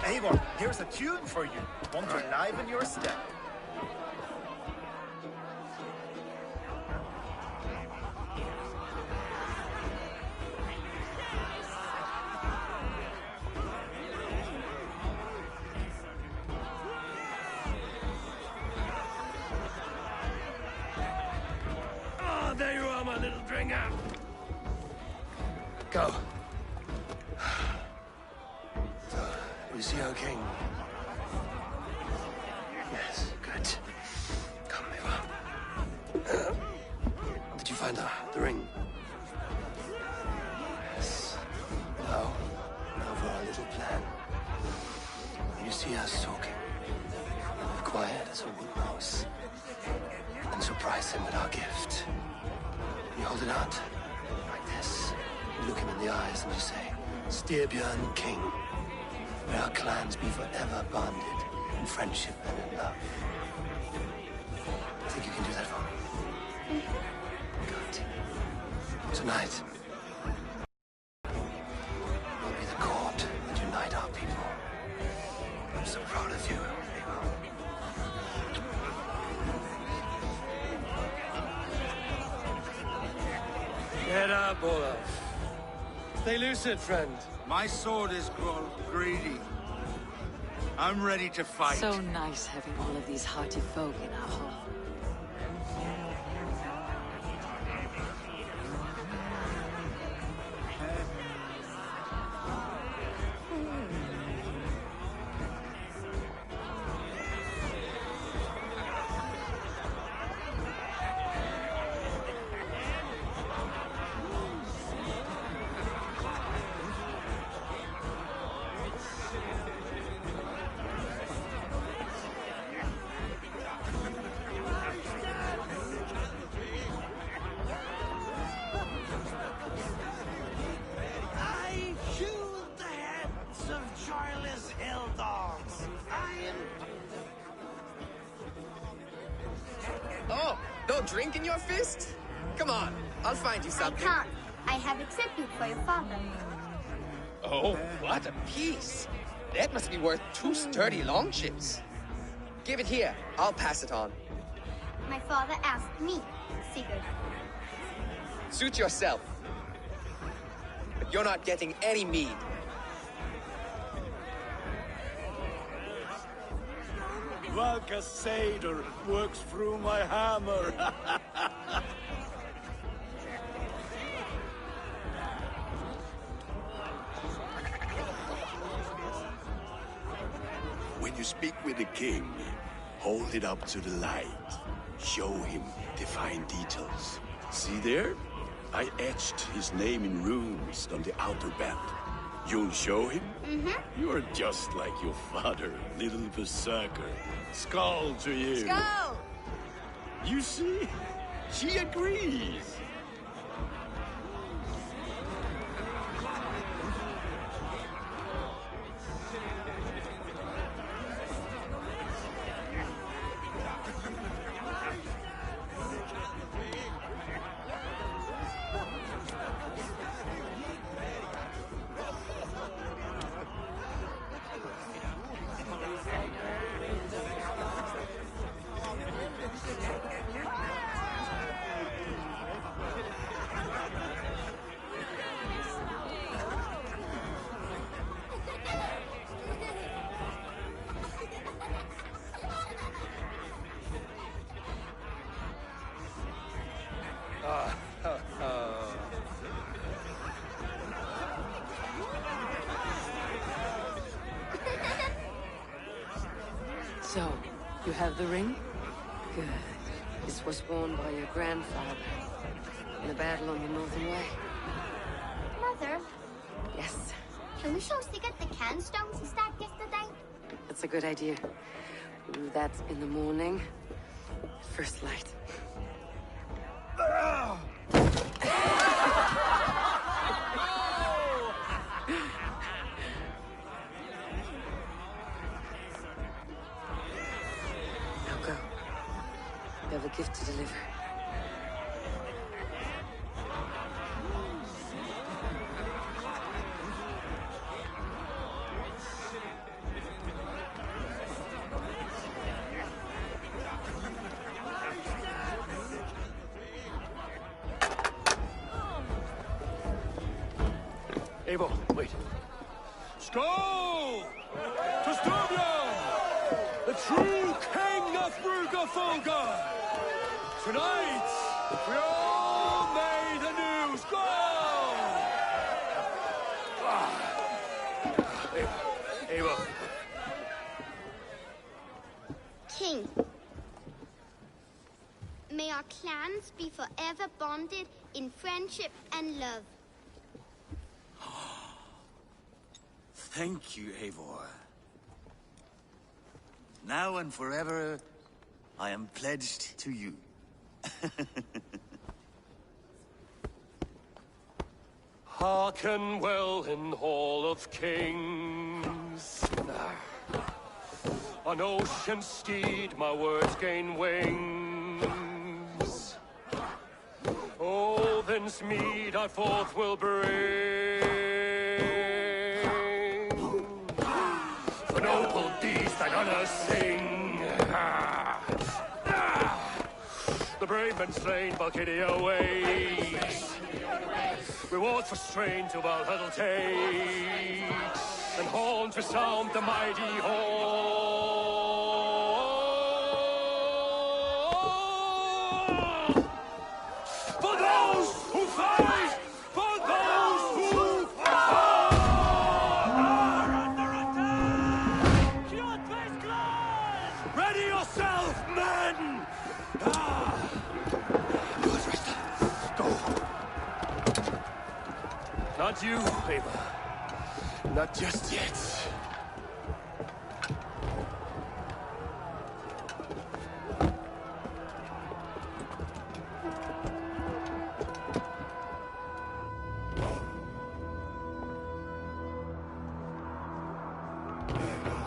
Eivor, here's a tune for you. Want to enliven your step. Oh, there you are, my little dringer. Go. You see our king? Yes, good. Come, Eva. Did you find the ring? Yes. Now for our little plan. You see us talking. Be quiet as a wood mouse. And surprise him with our gift. You hold it out, like this. You look him in the eyes and you say, Styrbjörn King. May our clans be forever bonded in friendship and in love. I think you can do that for me. Good. Tonight, will be the cord that unite our people. I'm so proud of you, Get up, Olaf. Stay lucid, friend. My sword is grown greedy. I'm ready to fight. So nice having all of these hearty folk in our home. Oh, no drink in your fist? Come on, I'll find you something. I can't. I have accepted for your father. Oh, what a piece. That must be worth 2 sturdy long chips. Give it here. I'll pass it on. My father asked me, Sigurd. Suit yourself. But you're not getting any mead. Valka Seder works through my hammer. When you speak with the king, hold it up to the light. Show him the fine details. See there? I etched his name in runes on the outer band. You'll show him? Mm-hmm. You're just like your father, little berserker. Skull to you. Skull! You see? She agrees. So, you have the ring? Good. This was worn by your grandfather in the battle on the Northern Way. Mother, Yes, can we show Sigurd the can stones he stacked yesterday? that's a good idea. We'll do that in the morning. First light. Now go. You have a gift to deliver. Eivor, wait. Skål! To Styrbjörn! The true king of Bruggerfolga! Tonight, we all made anew. Skål! Eivor. King, may our clans be forever bonded in friendship and love. Thank you, Eivor. Now and forever, I am pledged to you. Hearken well in Hall of Kings. On ocean steed, my words gain wings. Oh, thence mead I forth will bring. For noble deeds thine honor sing. The brave men slain, Valhalla waits. Rewards for strain to Valhalla takes. And horns resound the mighty horn. For those who fight! For those who fight! Are under attack! Ready yourself, men! Good, Resta. Go. Not you, Eivor. Not just yet.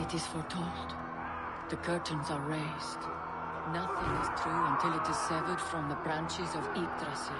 It is foretold. The curtains are raised. Nothing is true until it is severed from the branches of Yggdrasil.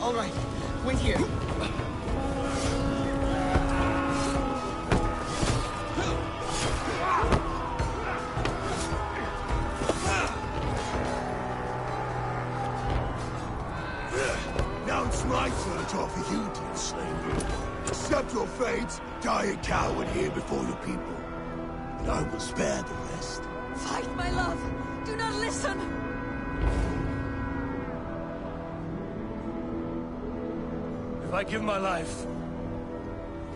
All right, wait here. Now it's my turn to offer you to enslave me. Accept your fate, die a coward here before your people, and I will spare the rest. Fight, my love! Do not listen! If I give my life,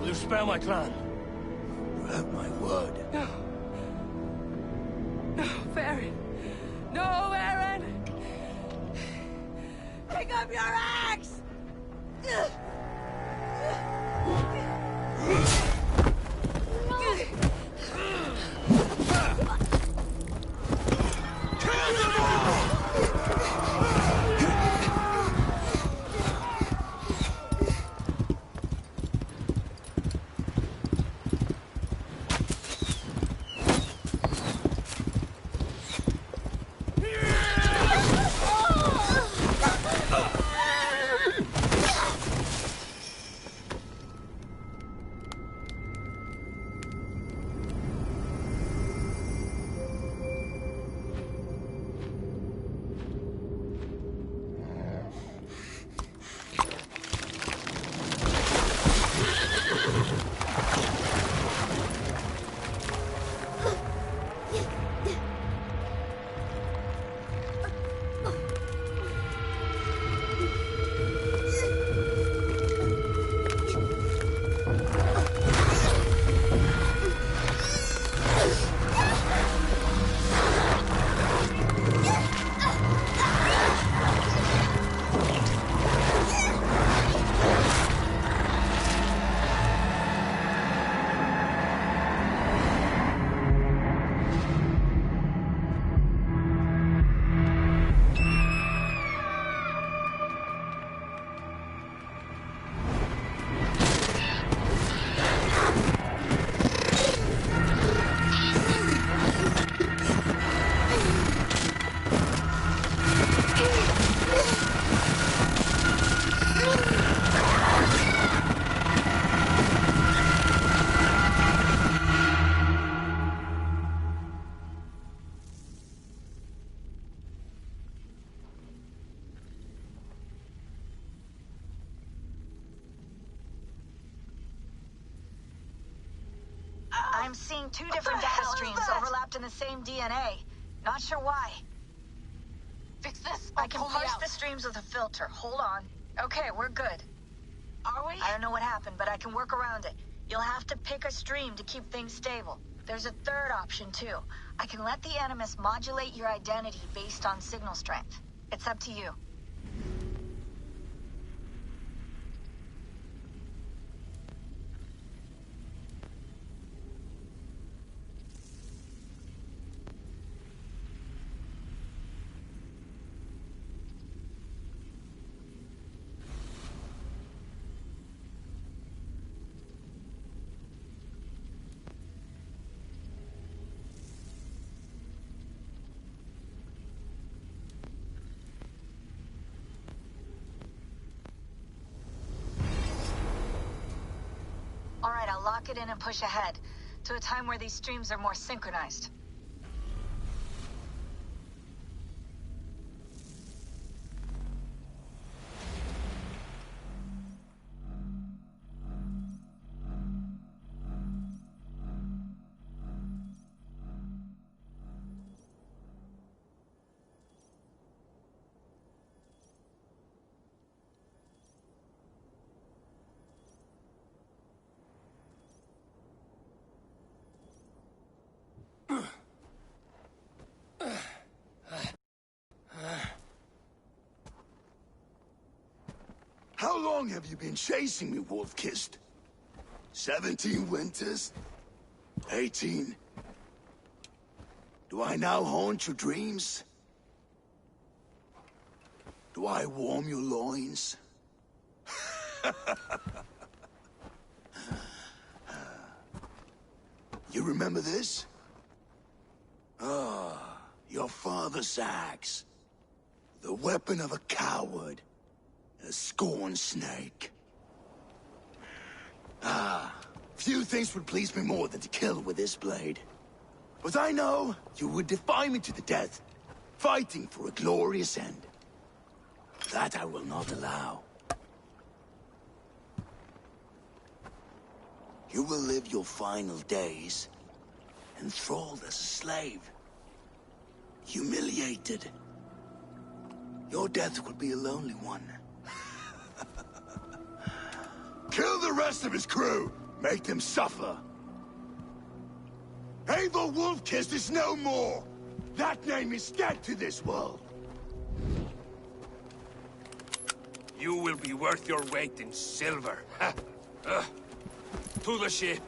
will you spare my clan? You have my word. No. No, Baron. No, Aaron! Take Pick up your axe! I'm seeing two different data streams overlapped in the same DNA. Not sure why. Fix this. I can parse the streams with a filter. Hold on. Okay, we're good. Are we? I don't know what happened, but I can work around it. You'll have to pick a stream to keep things stable. There's a third option, too. I can let the Animus modulate your identity based on signal strength. It's up to you. All right, I'll lock it in and push ahead to a time where these streams are more synchronized. How long have you been chasing me, Wolf-Kissed? 17 winters? 18? Do I now haunt your dreams? Do I warm your loins? You remember this? Ah, your father's axe. The weapon of a coward. A scorned snake. Ah, few things would please me more than to kill with this blade. But I know you would defy me to the death, fighting for a glorious end. That I will not allow. You will live your final days enthralled as a slave. Humiliated. Your death will be a lonely one. Kill the rest of his crew! Make them suffer! Abel Wolf-Kissed is no more! That name is dead to this world! will be worth your weight in silver. To the ship.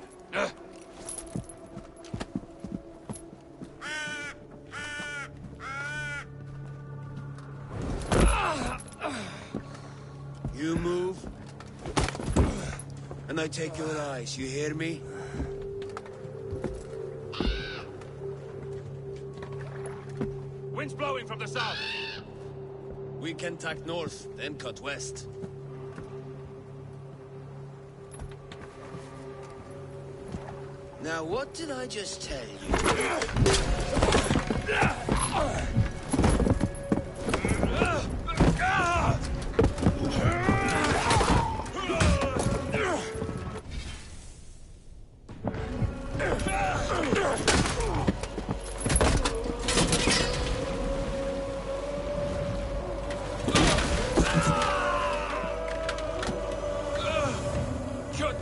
You move, and I take your eyes, you hear me? Wind's blowing from the south. We can tack north, then cut west. Now, what did I just tell you?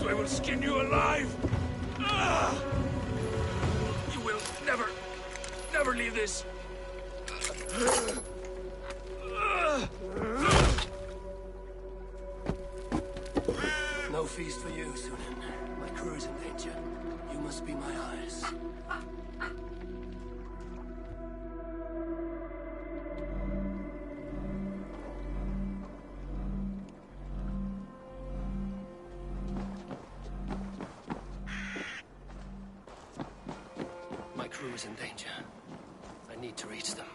I will skin you alive! You will never leave this. No feast for you, Sunan. My crew is in danger. You must be my eyes. My crew is in danger. I need to reach them.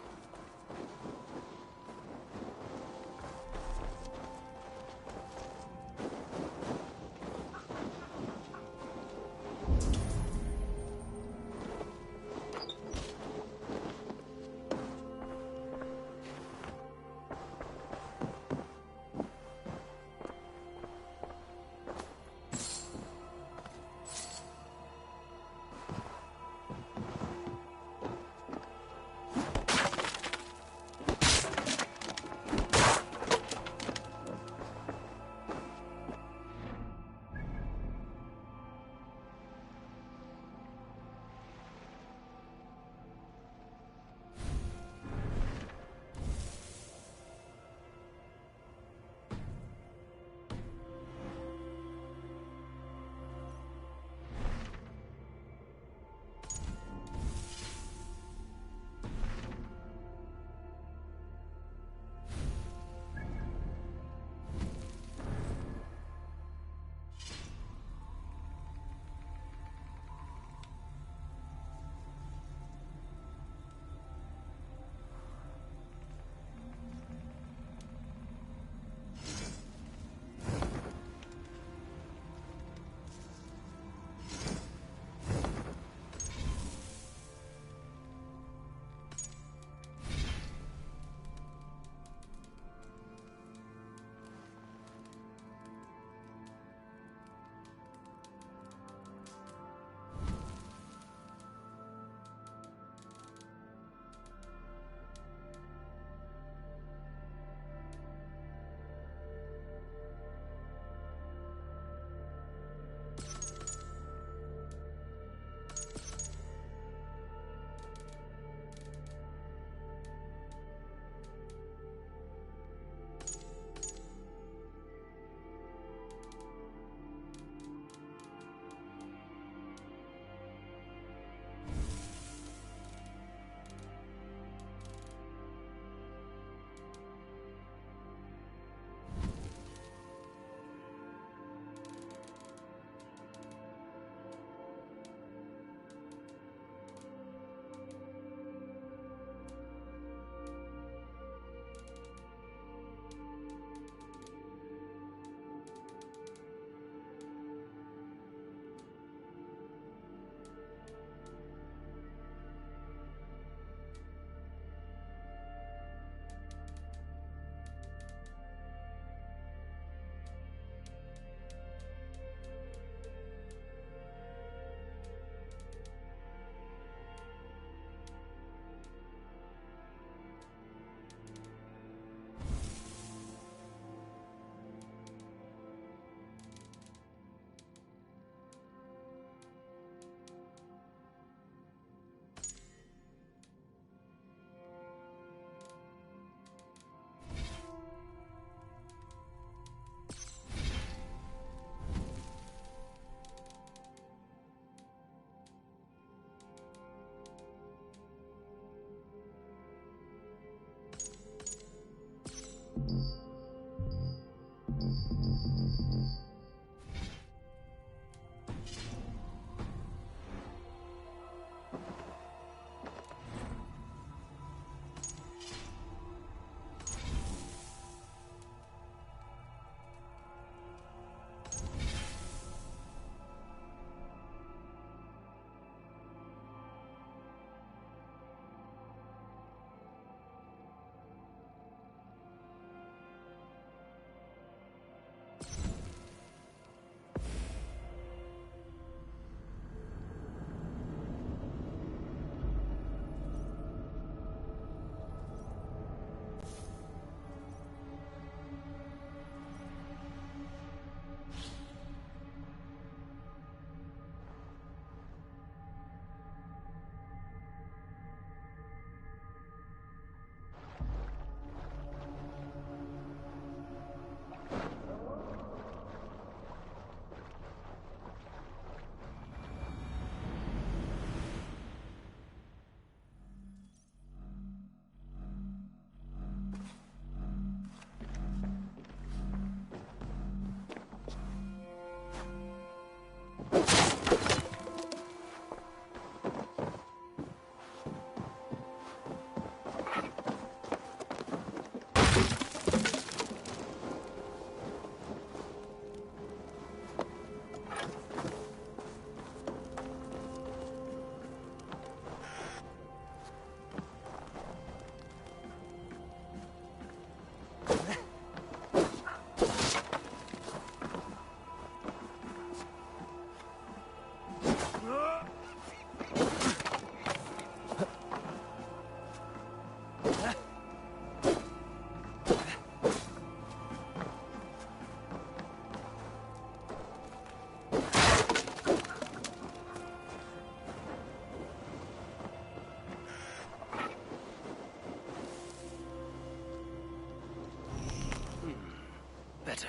better.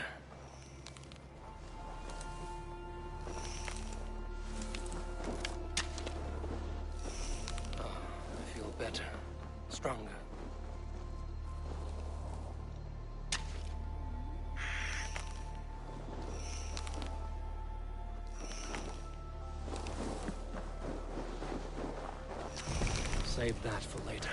Oh, I feel better. Stronger. Save that for later.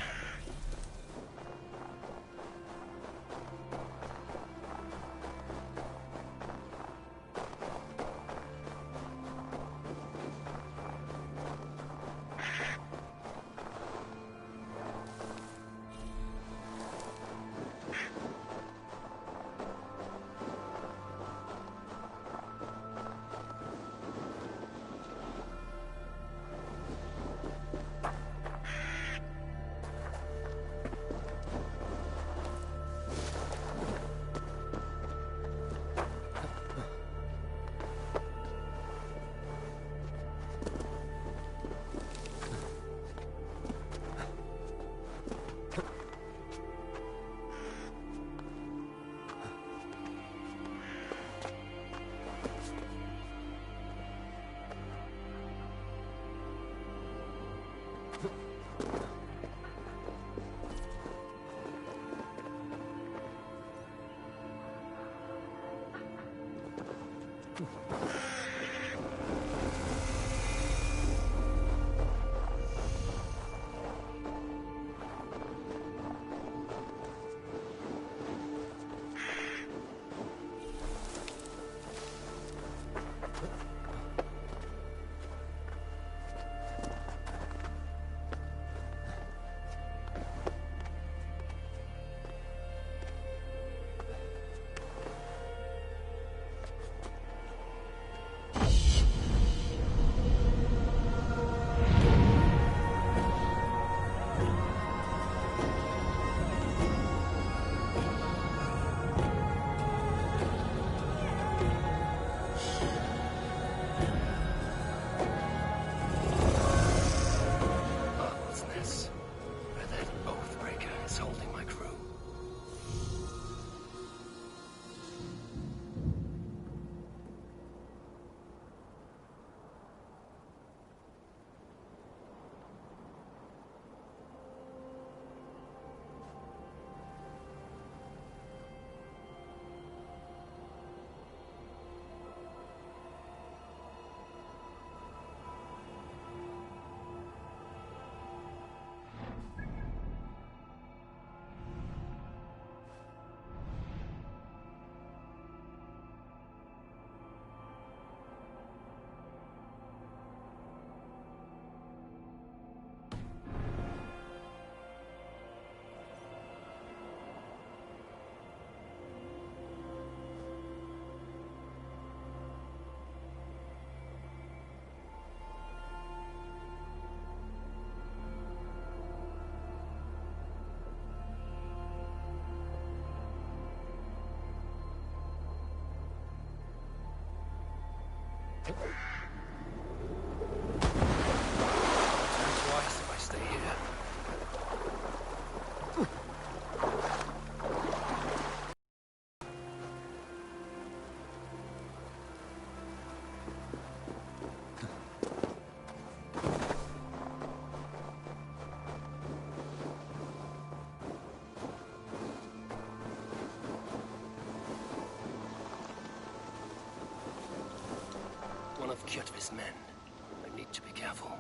Turn twice if I stay here. One of Kjotve's men. I need to be careful.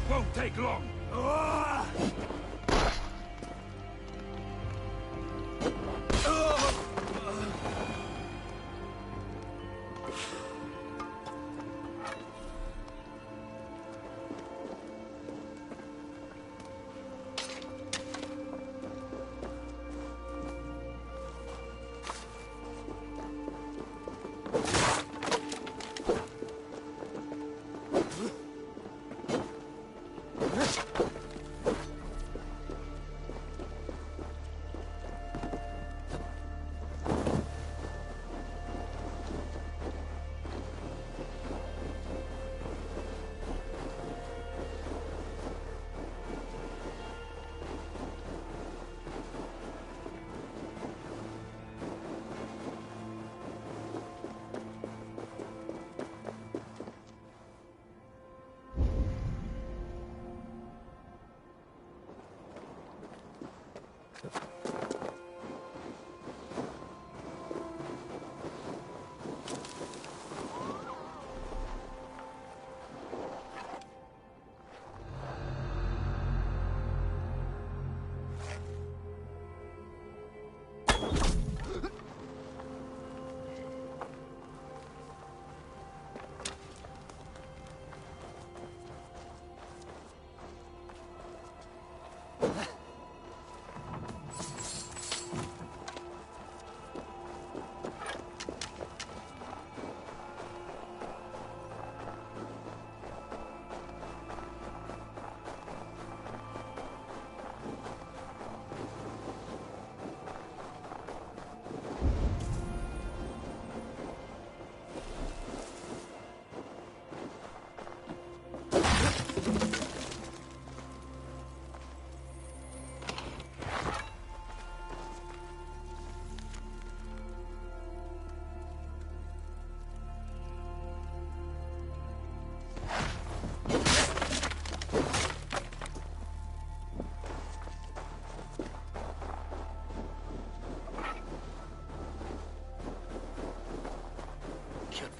Won't take long.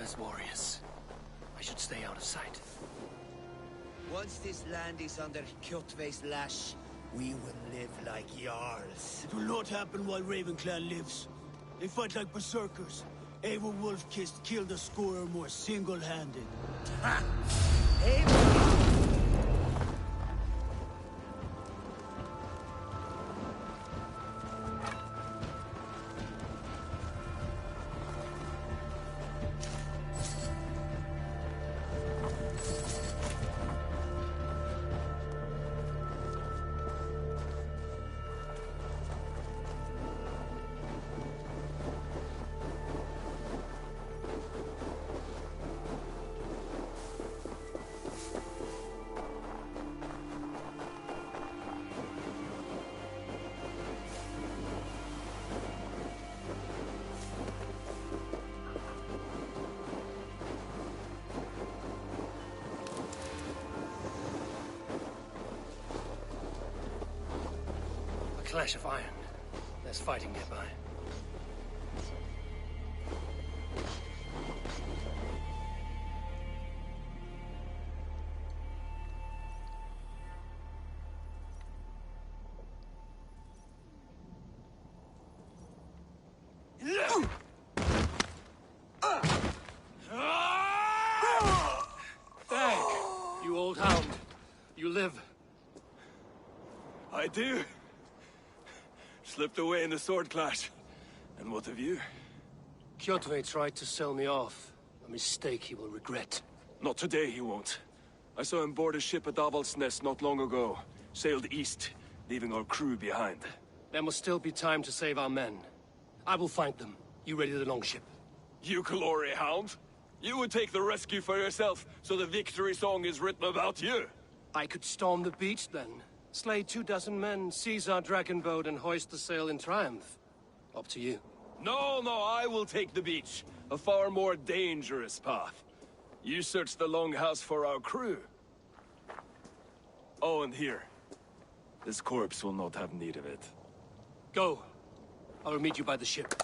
as warriors. I should stay out of sight. Once this land is under Kjotve's lash, we will live like Jarls. It will not happen while Ravenclan lives. They fight like berserkers. Eivor Wolf-Kissed killed a score or more single-handed. Ha! Eivor! Clash of iron. There's fighting nearby. Dag, you old hound. You live. I do. Slipped away in the sword clash. And what of you? Kjotve tried to sell me off. A mistake he will regret. Not today, he won't. I saw him board a ship at Avaldsnes not long ago. Sailed east, leaving our crew behind. There must still be time to save our men. I will find them. You ready the longship? You glory hound? You would take the rescue for yourself, so the victory song is written about you. I could storm the beach then. Slay 24 men, seize our dragon boat, and hoist the sail in triumph. Up to you. No, I will take the beach. A far more dangerous path. You search the longhouse for our crew. Oh, and here. This corpse will not have need of it. Go. I will meet you by the ship.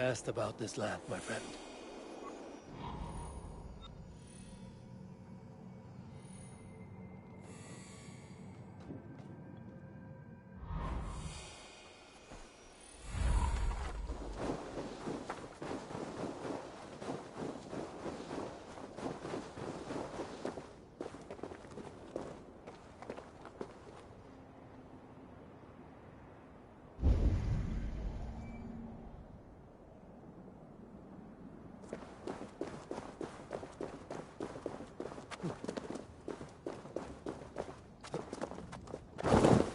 asked about this land, my friend.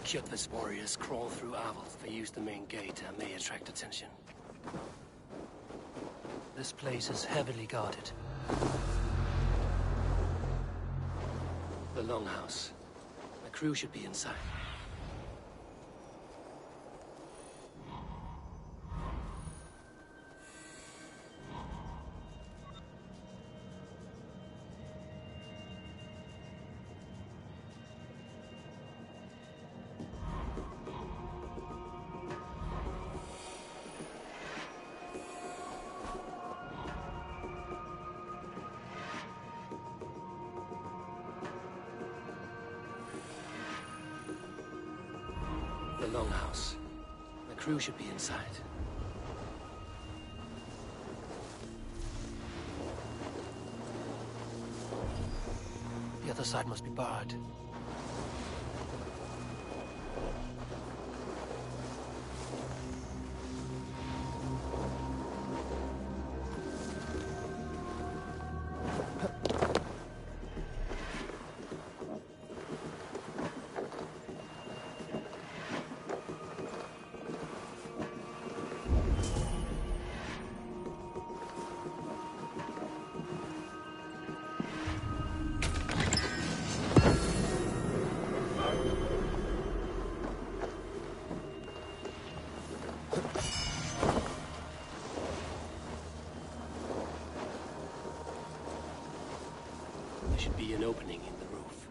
Kjotve's warriors crawl through Avils. They use the main gate and may attract attention. This place is heavily guarded. The Longhouse. The crew should be inside. The Longhouse. The crew should be inside. The other side must be barred. There should be an opening in the roof.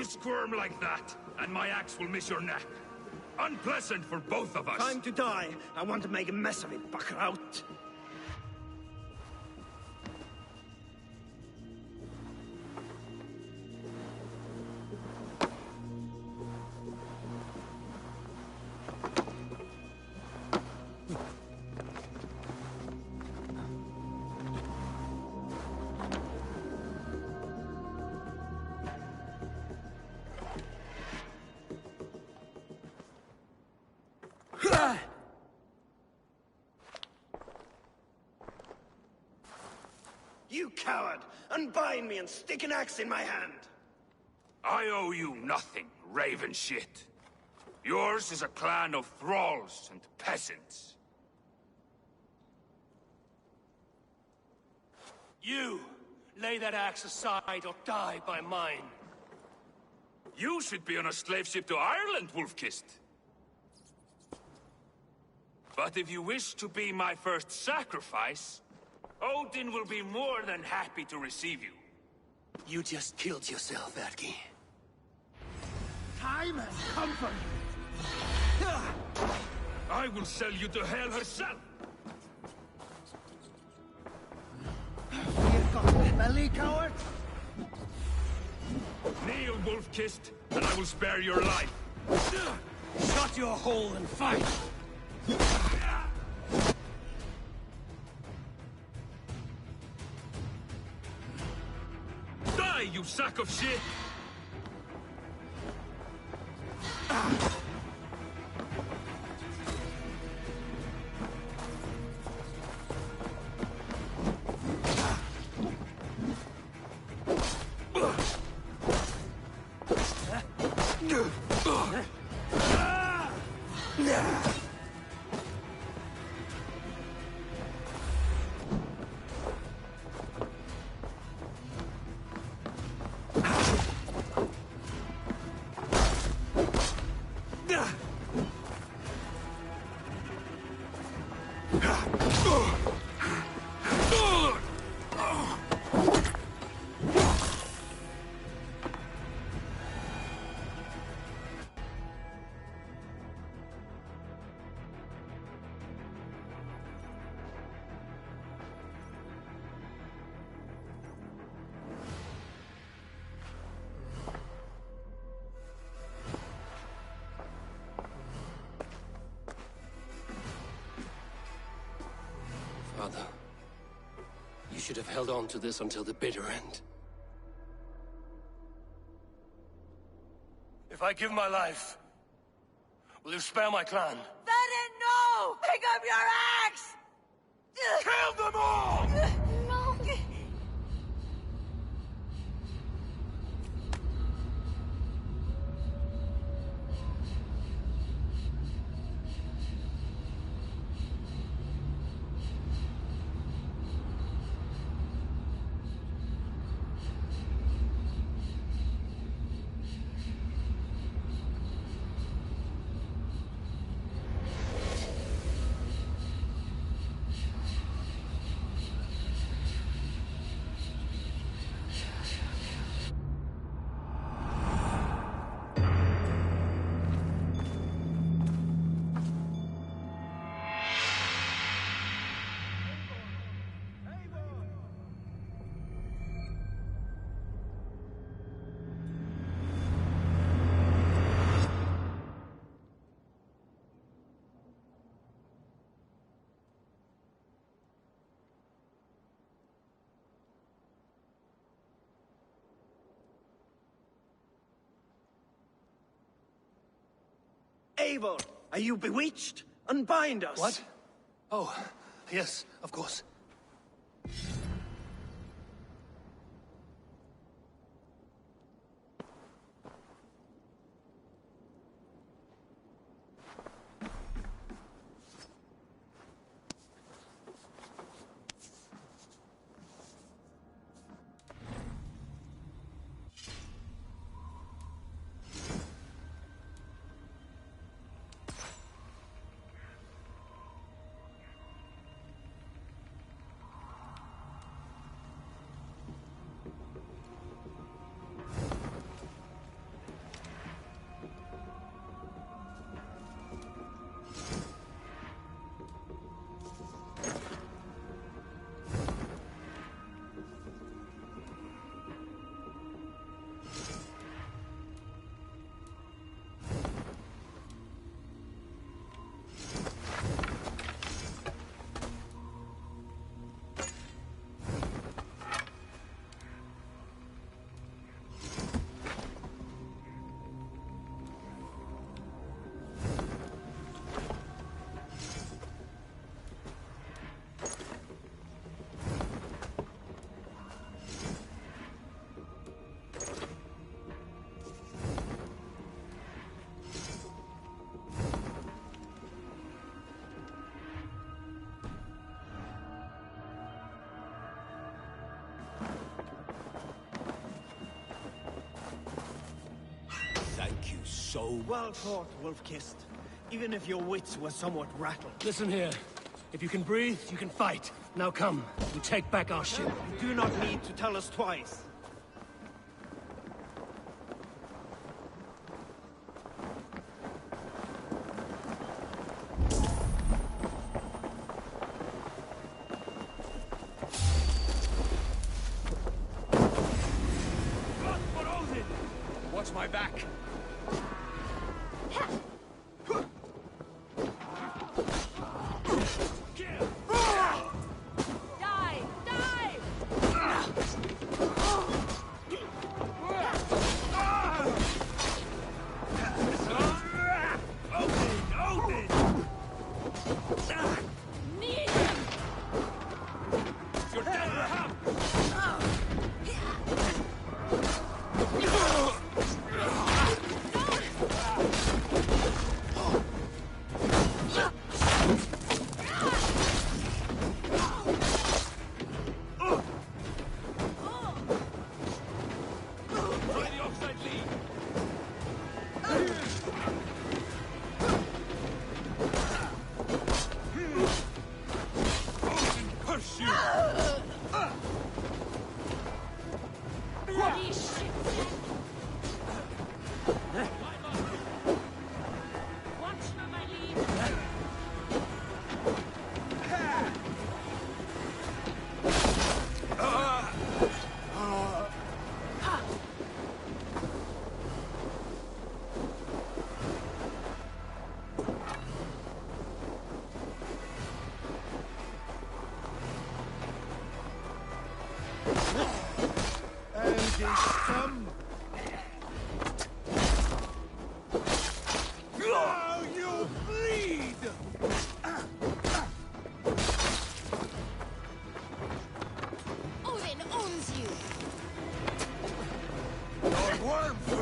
Squirm like that, and my axe will miss your neck. Unpleasant for both of us. Time to die. I want to make a mess of it, Buckraut. You coward! Unbind me and stick an axe in my hand! I owe you nothing, raven shit. Yours is a clan of thralls and peasants. You! Lay that axe aside or die by mine. You should be on a slave ship to Ireland, Wolf-Kissed. But if you wish to be my first sacrifice, Odin will be more than happy to receive you. You just killed yourself, Atki. Time has come for you! I will sell you to hell herself! You got the belly, coward? Kneel, Wolf-Kissed, and I will spare your life. Shut your hole and fight! Die, you sack of shit! should have held on to this until the bitter end. If I give my life, will you spare my clan? Venom, no! Pick up your axe! Kill them all! No! Eivor, are you bewitched? Unbind us! What? Oh, yes, of course. Thank you so Well fought, Wolf-Kissed. Even if your wits were somewhat rattled. Listen here. If you can breathe, you can fight. Now come, we take back our ship. You do not need to tell us twice. Watch my back. And his thumb. Now you bleed! Odin owns you! Your worm food!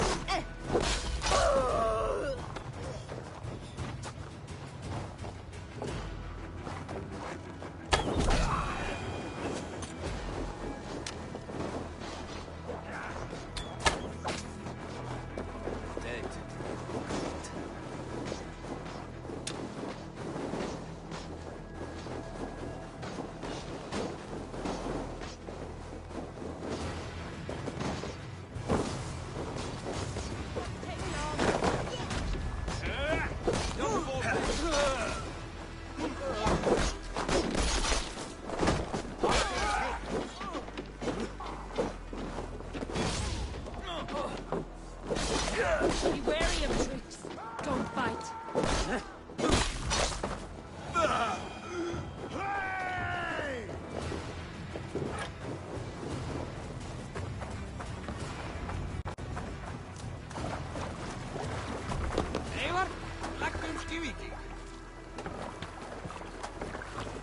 Be wary of tricks. Don't fight.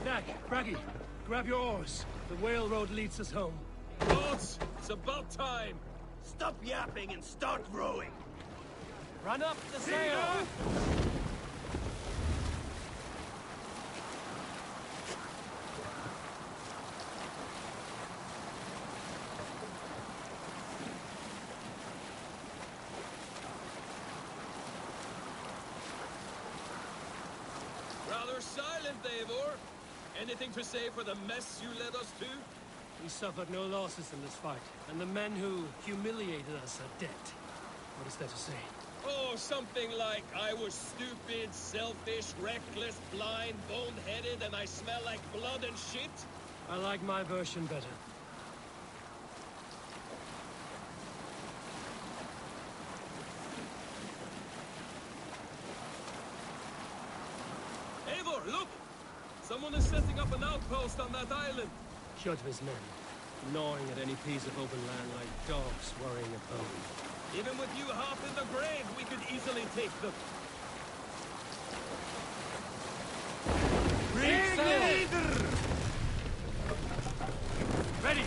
Dag, Braggy, grab your oars. The whale road leads us home. Boats, it's about time. Stop yapping and start rowing! Run up the sail! Rather silent, Eivor. Anything to say for the mess you led us to? We suffered no losses in this fight, and the men who humiliated us are dead. What is there to say? Oh, something like, I was stupid, selfish, reckless, blind, bone-headed, and I smell like blood and shit? I like my version better. Eivor, look! Someone is setting up an outpost on that island. Kjotve's men, gnawing at any piece of open land like dogs worrying a bone. Even with you half in the grave, we could easily take them. Ringleader! Ready!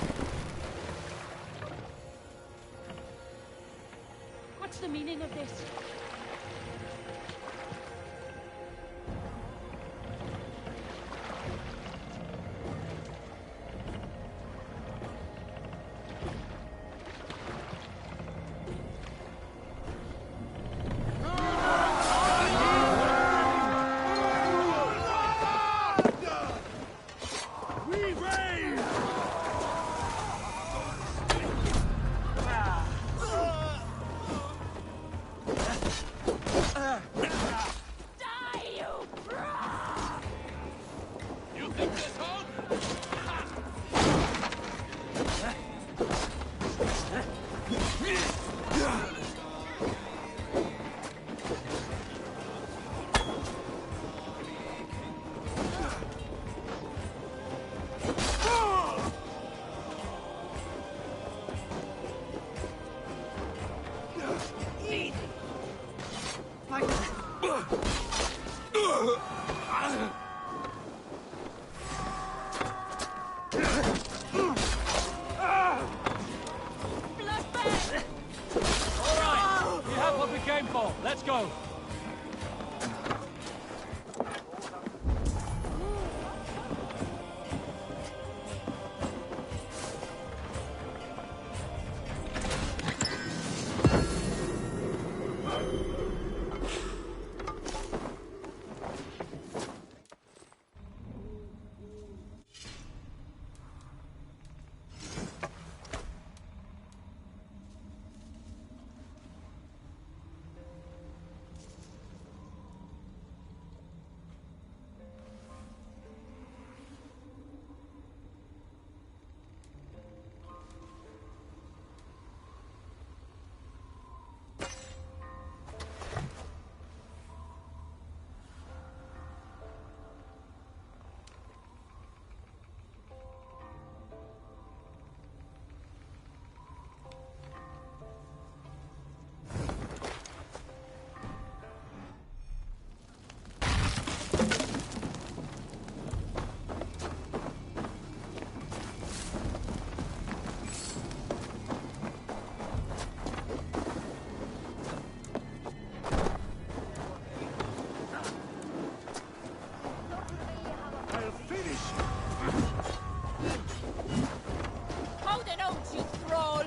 What's the meaning of this? out, you thrall!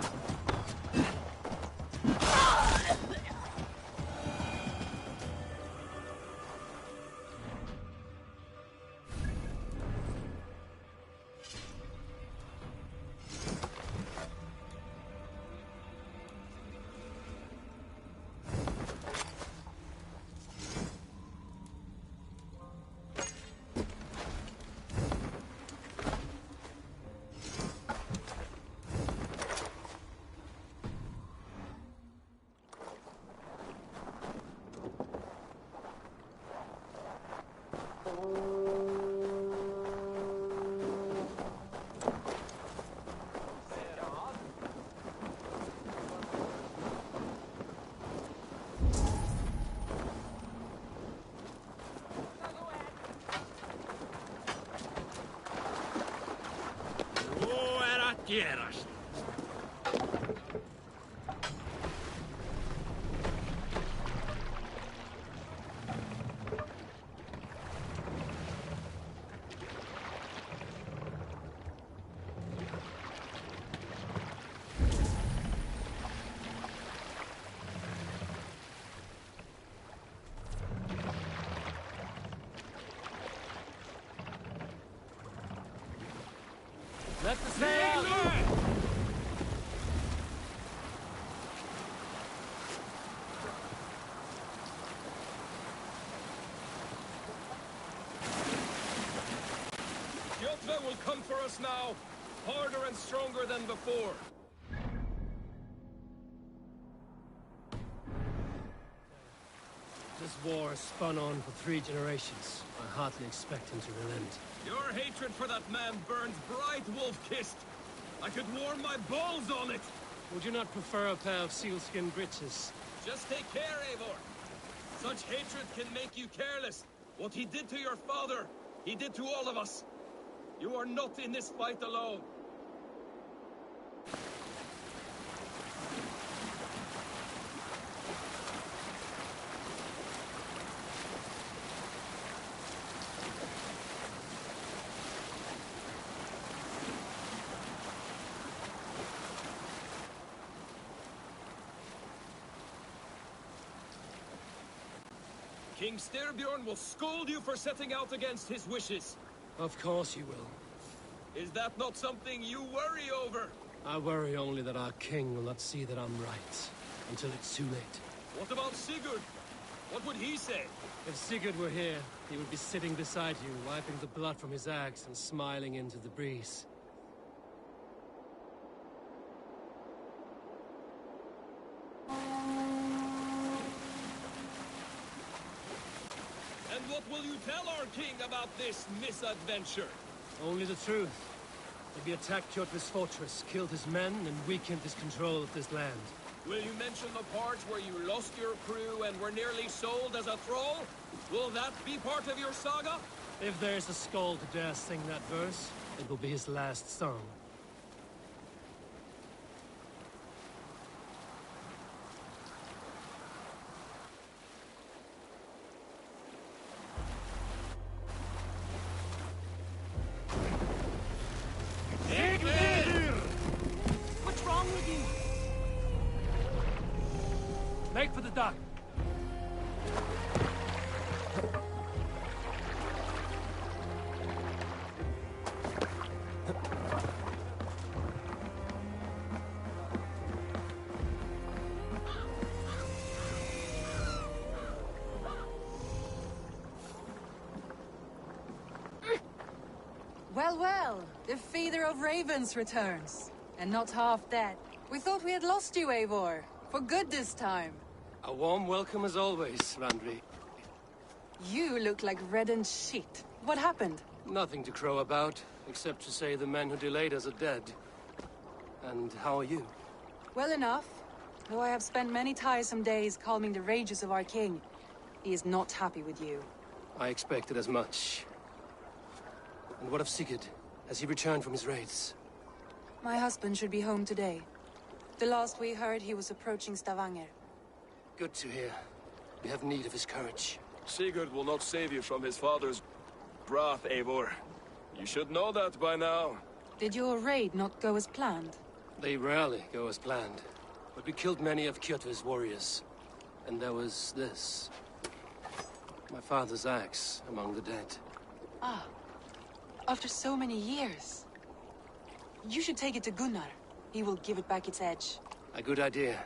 Quieras. Let the sail out! Kjotve will come for us now, harder and stronger than before. This war has spun on for 3 generations. I hardly expect him to relent. Your hatred for that man burns bright, wolf-kissed. I could warm my balls on it. Would you not prefer a pair of sealskin breeches? Just take care, Eivor. Such hatred can make you careless. What he did to your father, he did to all of us. You are not in this fight alone. King Styrbjorn will scold you for setting out against his wishes. Of course he will. Is that not something you worry over? I worry only that our king will not see that I'm right, until it's too late. What about Sigurd? What would he say? If Sigurd were here, he would be sitting beside you, wiping the blood from his axe and smiling into the breeze. And what will you tell our king about this misadventure? Only the truth. That we attacked Kjotve's fortress, killed his men, and weakened his control of this land. Will you mention the parts where you lost your crew and were nearly sold as a thrall? Will that be part of your saga? If there's a Skald to dare sing that verse, it will be his last song. What's wrong with you? Make for the dock. Well, well, the feeder of ravens returns. And not half dead. We thought we had lost you, Eivor. For good this time. A warm welcome as always, Ramsay. You look like reddened shit. What happened? Nothing to crow about, except to say the men who delayed us are dead. And how are you? Well enough. Though I have spent many tiresome days calming the rages of our king. He is not happy with you. I expected as much. And what of Sigurd? Has he returned from his raids? My husband should be home today. The last we heard, he was approaching Stavanger. Good to hear. We have need of his courage. Sigurd will not save you from his father's wrath, Eivor. You should know that by now. Did your raid not go as planned? They rarely go as planned. But we killed many of Kjotve's warriors. And there was this. My father's axe among the dead. Ah. After so many years. You should take it to Gunnar. He will give it back its edge. A good idea.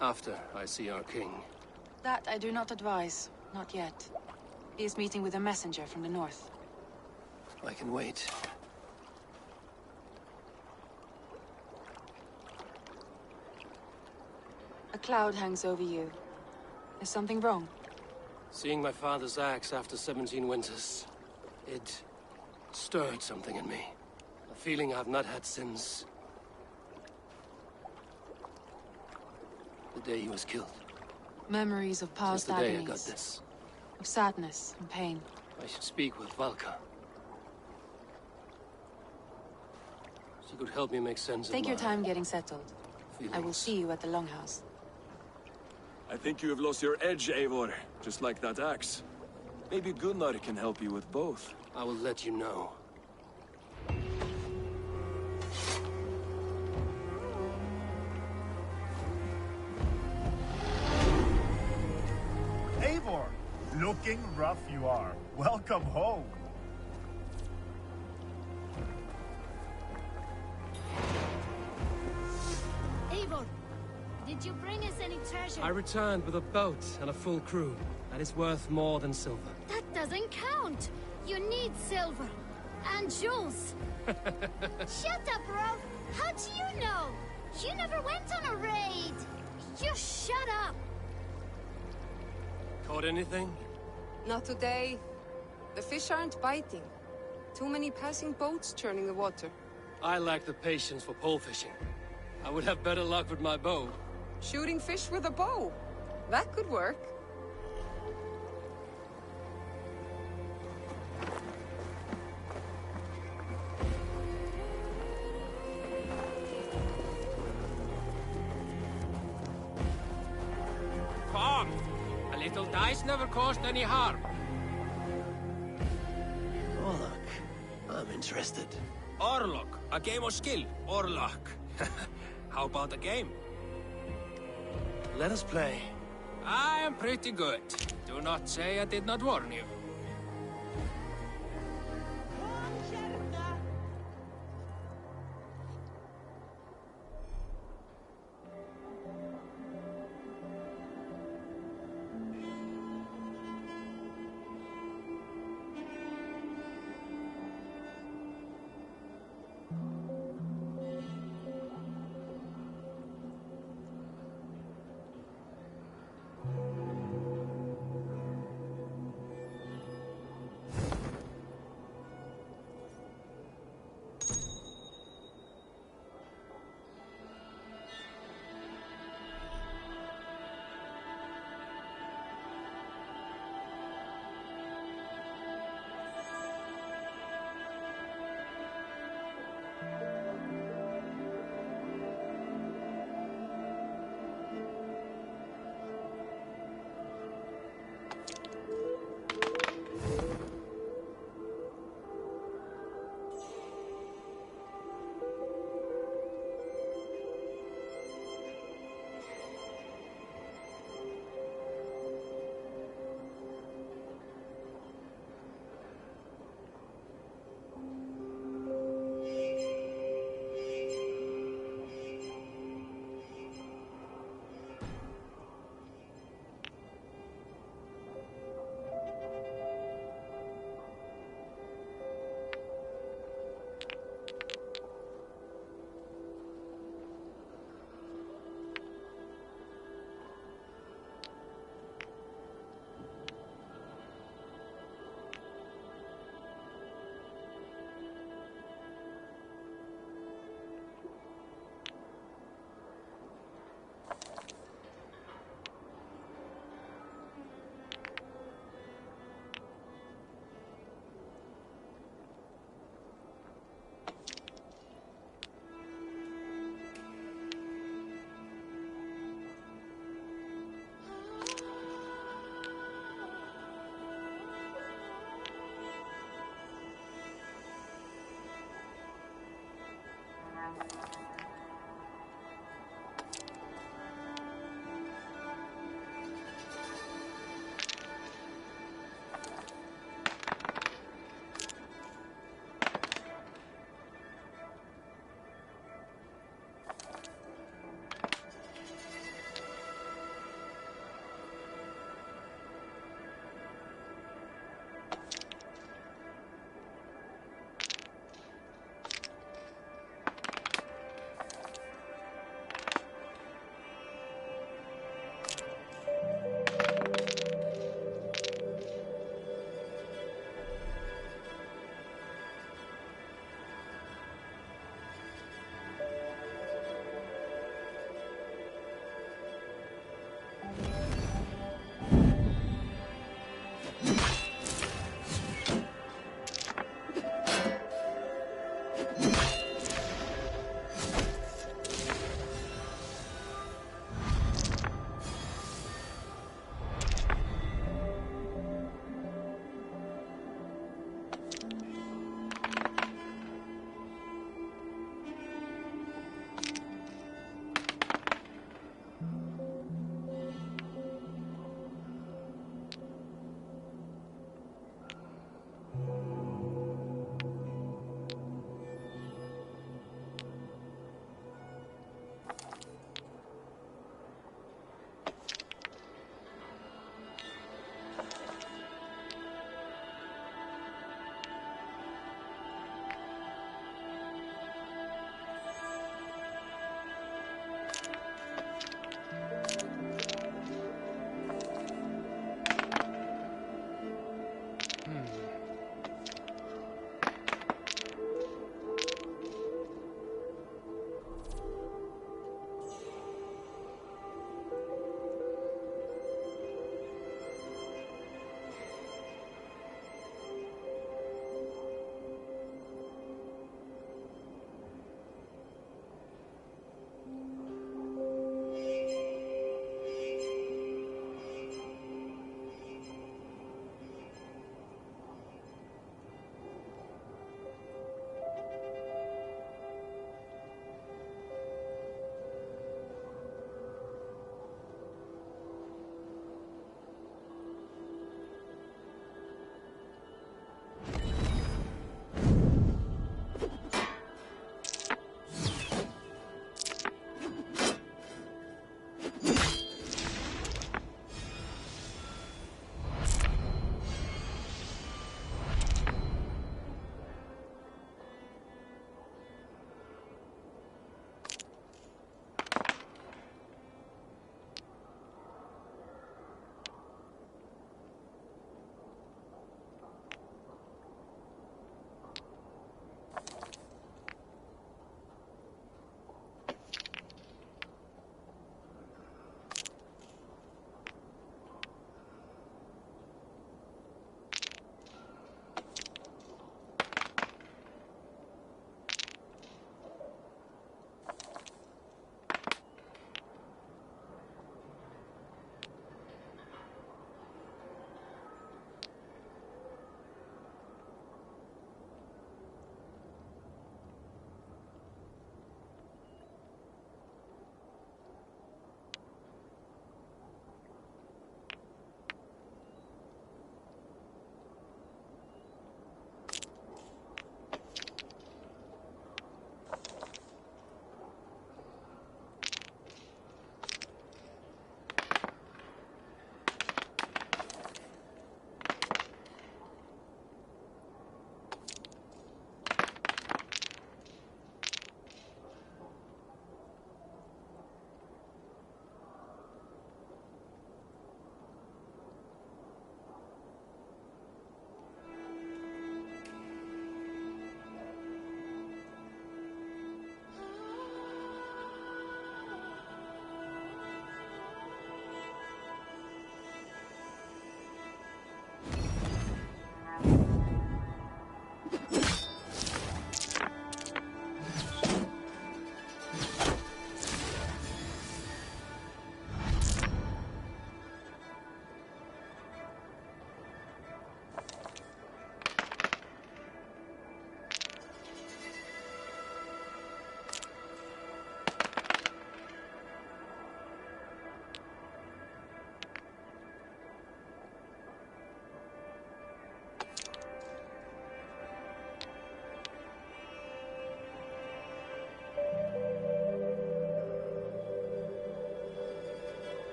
After I see our king. That I do not advise. Not yet. He is meeting with a messenger from the north. I can wait. A cloud hangs over you. Is something wrong? Seeing my father's axe after 17 winters, it stirred something in me. A feeling I've not had since the day he was killed. Memories of past Since the day agonies. I got this. Of sadness and pain. I should speak with Valka. She could help me make sense Take of your my time getting settled. I will feelings. see you at the Longhouse. I think you have lost your edge, Eivor, just like that axe. Maybe Gunnar can help you with both. I will let you know. Eivor, looking rough you are. Welcome home. Eivor, did you bring us any treasure? I returned with a boat and a full crew. That is worth more than silver. That doesn't count. You need silver. And jewels. Shut up, Rolf. How do you know? You never went on a raid. Just shut up. Caught anything? Not today. The fish aren't biting. Too many passing boats churning the water. I lack the patience for pole fishing. I would have better luck with my bow. Shooting fish with a bow. That could work. Come! A little dice never caused any harm. Oh, look. I'm interested. Or luck. A game of skill. Or luck. How about a game? Let us play. I am pretty good. Do not say I did not warn you.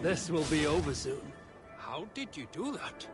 This will be over soon. How did you do that?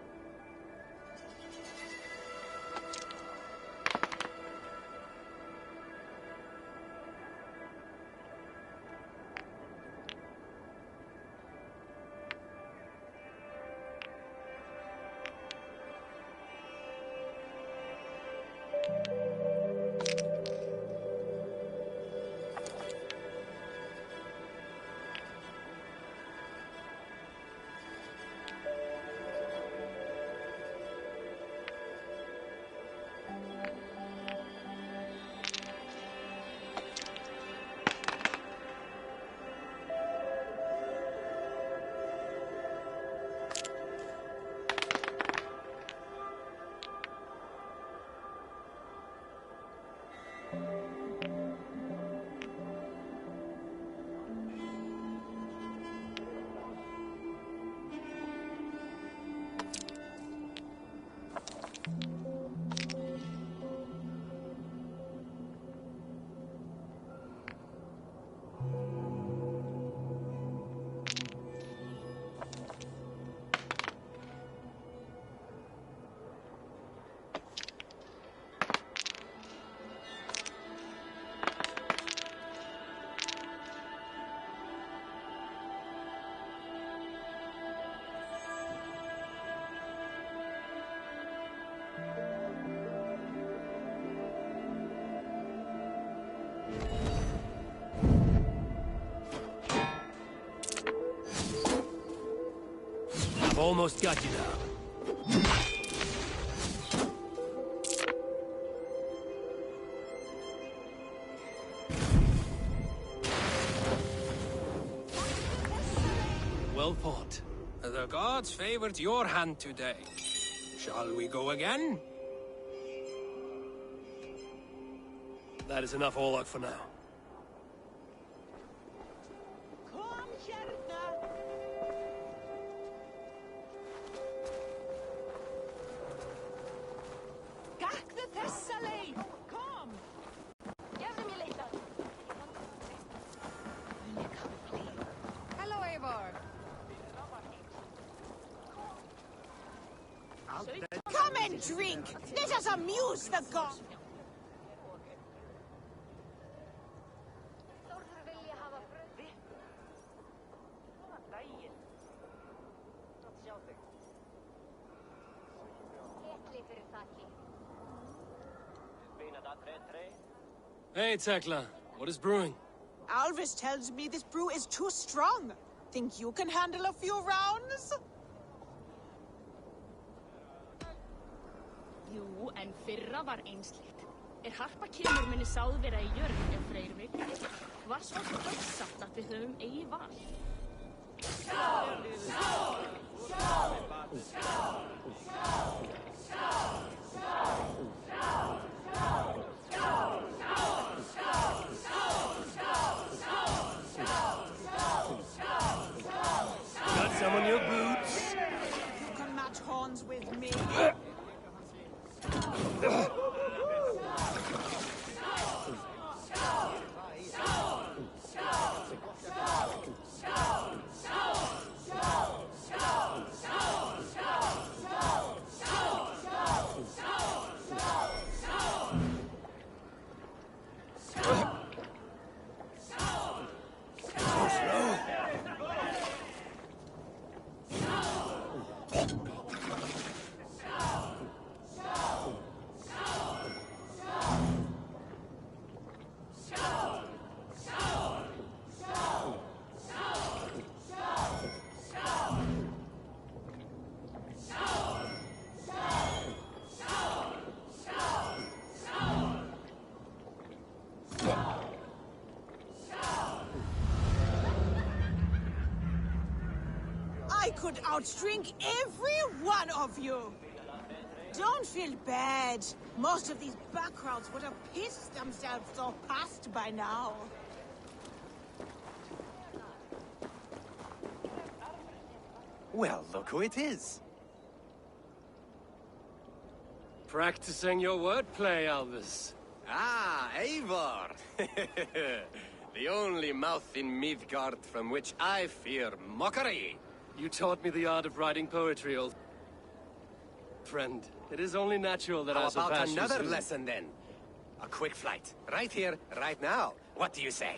Almost got you now. Well fought. The gods favored your hand today. Shall we go again? That is enough Orlok for now. Hello, Eivor. Come and drink! Let us amuse the gods! Hey, Tekla. What is brewing? Alvis tells me this brew is too strong. Think you can handle a few rounds? Jú, en fyrra var einsleitt. Harpa kemur minni sáð vera í jörg ef Freyr vill. Var svo dögsamt að við höfum eigi val. Got some on your boots? You can match horns with me. I could outdrink every one of you. Don't feel bad. Most of these backgrounds would have pissed themselves off past by now. Well, look who it is. Practicing your wordplay, Alvis. Ah, Eivor! The only mouth in Midgard from which I fear mockery. You taught me the art of writing poetry, old friend. It is only natural that I How surpass about you another soon. lesson, then? A quick flight. Right here, right now. What do you say?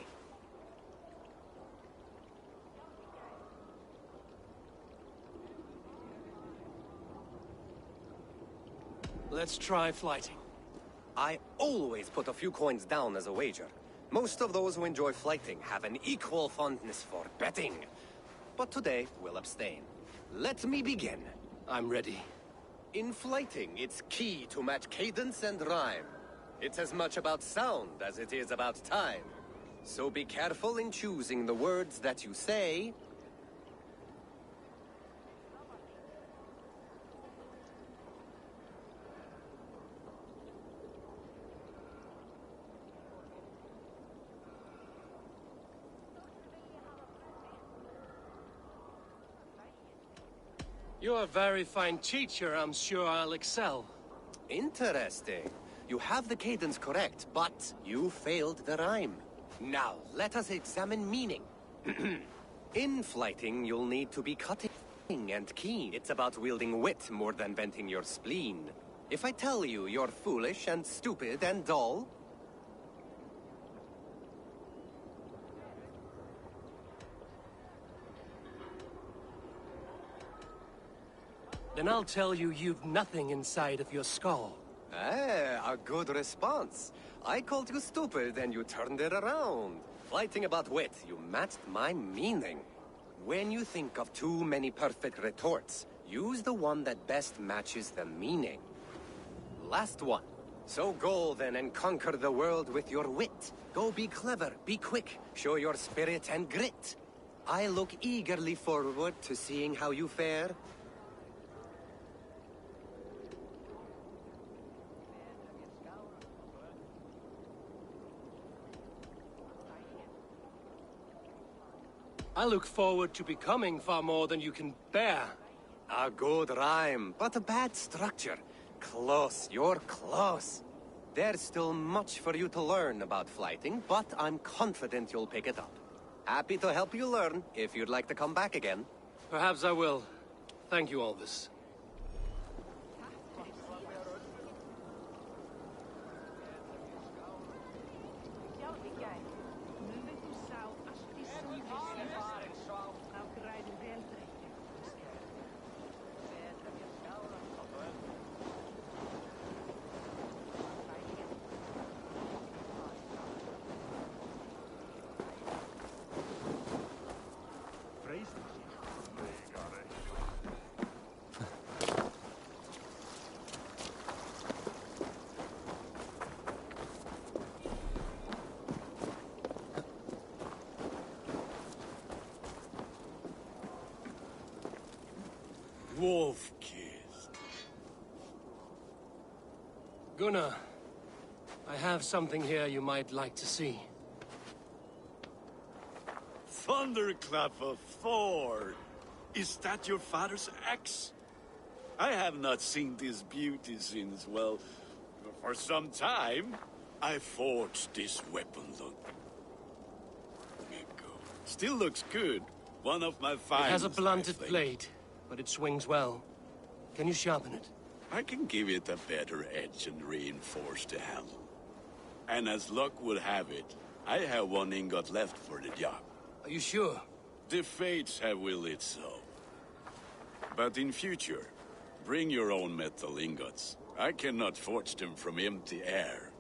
Let's try flighting. I always put a few coins down as a wager. Most of those who enjoy flighting have an equal fondness for betting. But today, we'll abstain. Let me begin. I'm ready. In flighting, it's key to match cadence and rhyme. It's as much about sound as it is about time. So be careful in choosing the words that you say. You're a very fine teacher. I'm sure I'll excel. Interesting. You have the cadence correct, but you failed the rhyme. Now, let us examine meaning. In flighting, you'll need to be cutting and keen. It's about wielding wit more than venting your spleen. If I tell you you're foolish and stupid and dull, then I'll tell you you've nothing inside of your skull. a good response. I called you stupid and you turned it around. Flighting about wit, you matched my meaning. When you think of too many perfect retorts, use the one that best matches the meaning. Last one. So go then and conquer the world with your wit. Go be clever, be quick, show your spirit and grit. I look eagerly forward to seeing how you fare. I look forward to becoming far more than you can bear. A good rhyme, but a bad structure. Close, you're close. There's still much for you to learn about flighting, but I'm confident you'll pick it up. Happy to help you learn, if you'd like to come back again. Perhaps I will. Thank you, Alvis. Wolf-kissed. Gunnar, I have something here you might like to see. Thunderclap of Thor! Is that your father's axe? I have not seen this beauty since, well, for some time. I forged this weapon, look. Still looks good. One of my finest. It has a blunted blade, but it swings well. Can you sharpen it? I can give it a better edge and reinforce the handle. And as luck would have it, I have one ingot left for the job. Are you sure? The fates have willed it so. But in future, bring your own metal ingots. I cannot forge them from empty air.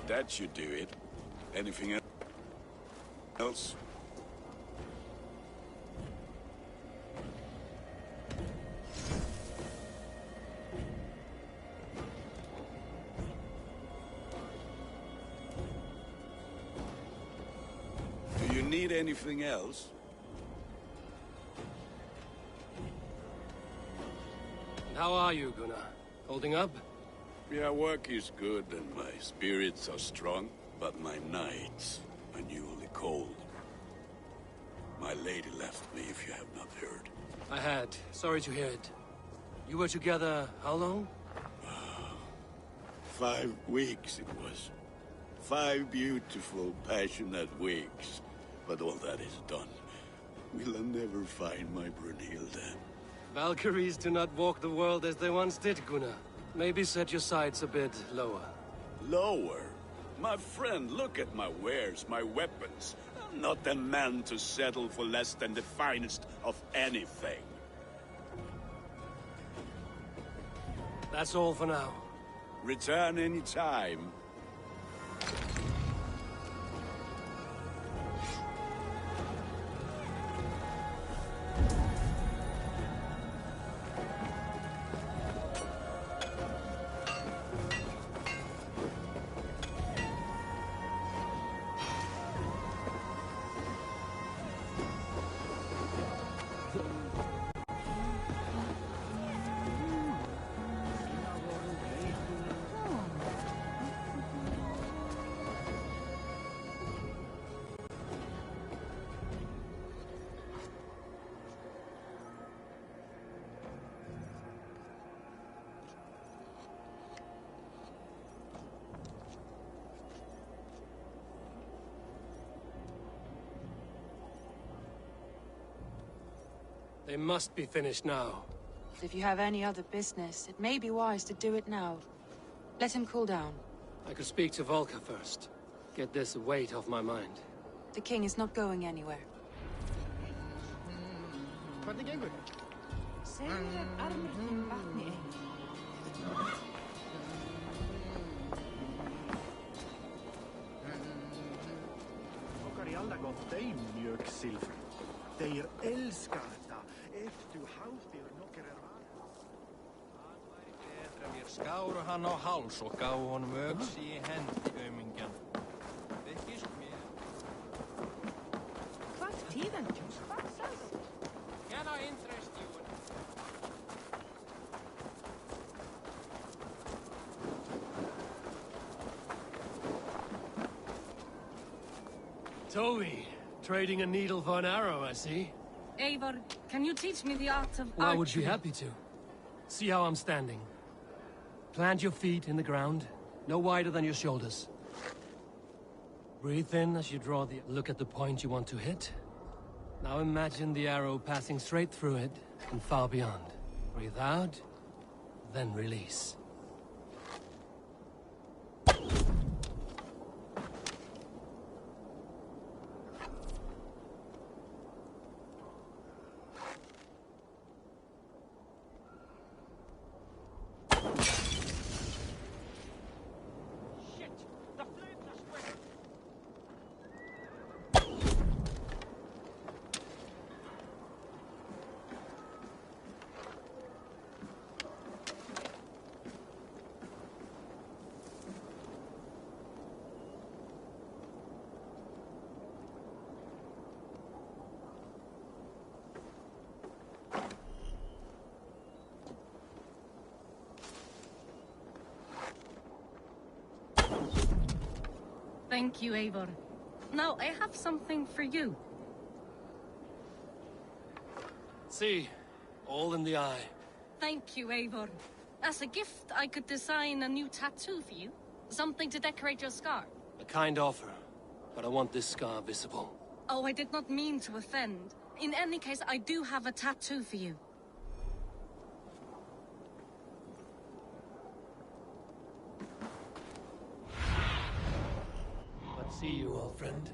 That should do it. Anything else? Do you need anything else? And how are you, Gunnar? Holding up? Yeah, work is good and my spirits are strong, but my nights are newly cold. My lady left me, if you have not heard. I had. Sorry to hear it. You were together how long? 5 weeks it was. 5 beautiful, passionate weeks. But all that is done. Will I never find my Brunhilde? Valkyries do not walk the world as they once did, Gunnar. Maybe set your sights a bit lower. Lower? My friend, look at my wares, my weapons. I'm not a man to settle for less than the finest of anything. That's all for now. Return any time. They must be finished now. If you have any other business, it may be wise to do it now. Let him cool down. I could speak to Volka first. Get this weight off my mind. The king is not going anywhere. Och alla gott dig mjölksilver. Deir älskar det. Eftir hálftir nokkar Betra mér skáru hann á háls og gá honum öxi í hendi, aumingjan. Þykist mér. Hvað tíðan, Jós? Hvað sagði? Can I interest you in... Toby, trading a needle for an arrow, I see. Eivor, can you teach me the art of I would archery? be happy to. See how I'm standing. Plant your feet in the ground, no wider than your shoulders. Breathe in as you draw the... Look at the point you want to hit. Now imagine the arrow passing straight through it and far beyond. Breathe out, then release. Thank you, Eivor. Now, I have something for you. See, all in the eye. Thank you, Eivor. As a gift, I could design a new tattoo for you. Something to decorate your scar. A kind offer, but I want this scar visible. Oh, I did not mean to offend. In any case, I do have a tattoo for you. See you, old friend.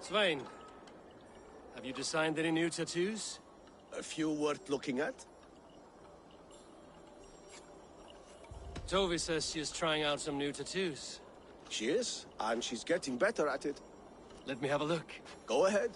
Svein, have you designed any new tattoos? A few worth looking at? Tovi says she is trying out some new tattoos. She is, and she's getting better at it. Let me have a look. Go ahead.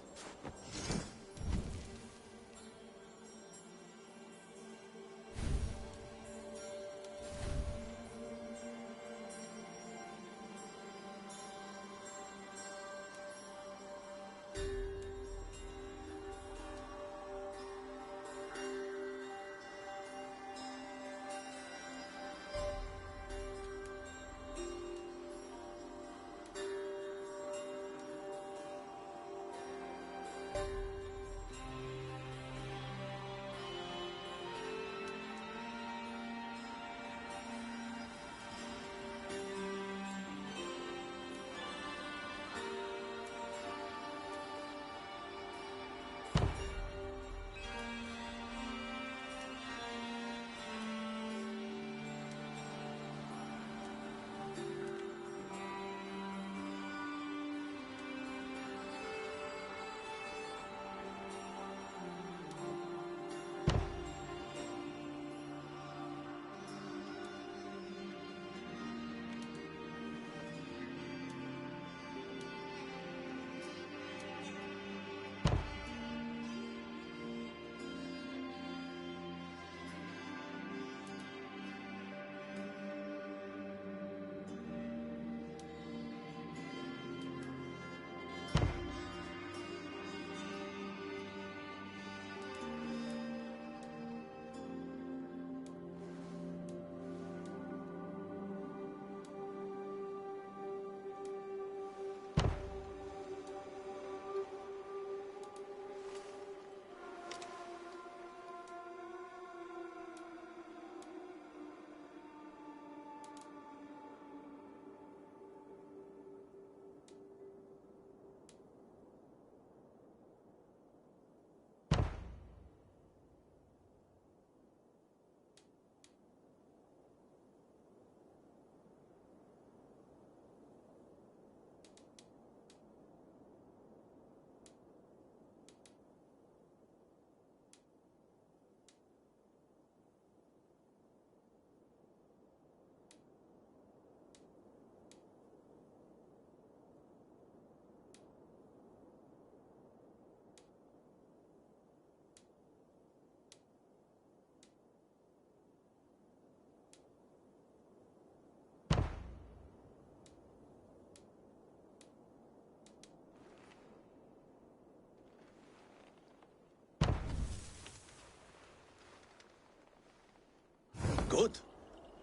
Good.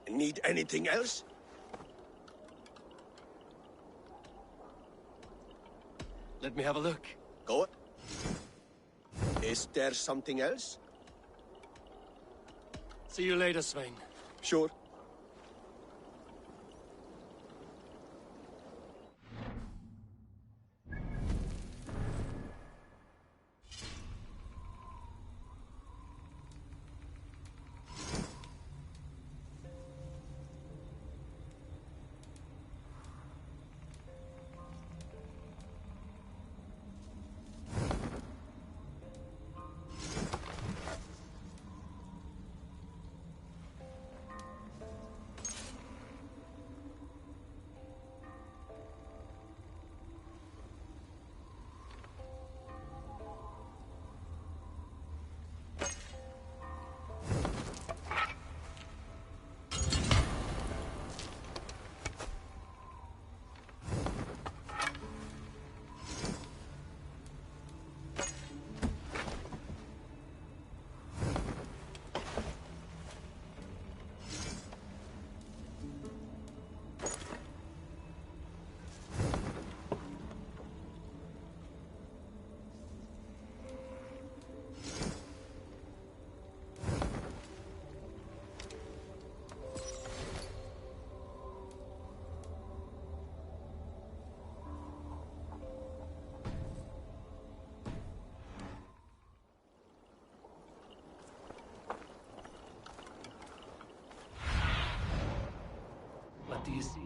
Need anything else? Let me have a look. Go on. Is there something else? See you later, Svein. Sure. What do you see?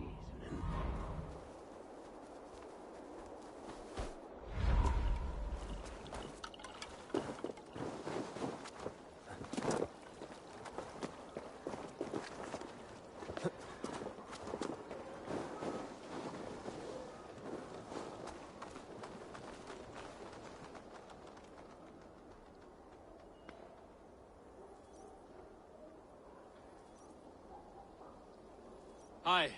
Hi.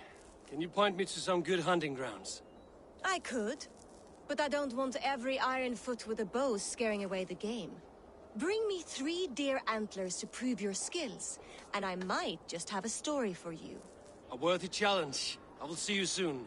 Can you point me to some good hunting grounds? I could, but I don't want every ironfoot with a bow scaring away the game. Bring me 3 deer antlers to prove your skills, and I might just have a story for you. A worthy challenge. I will see you soon.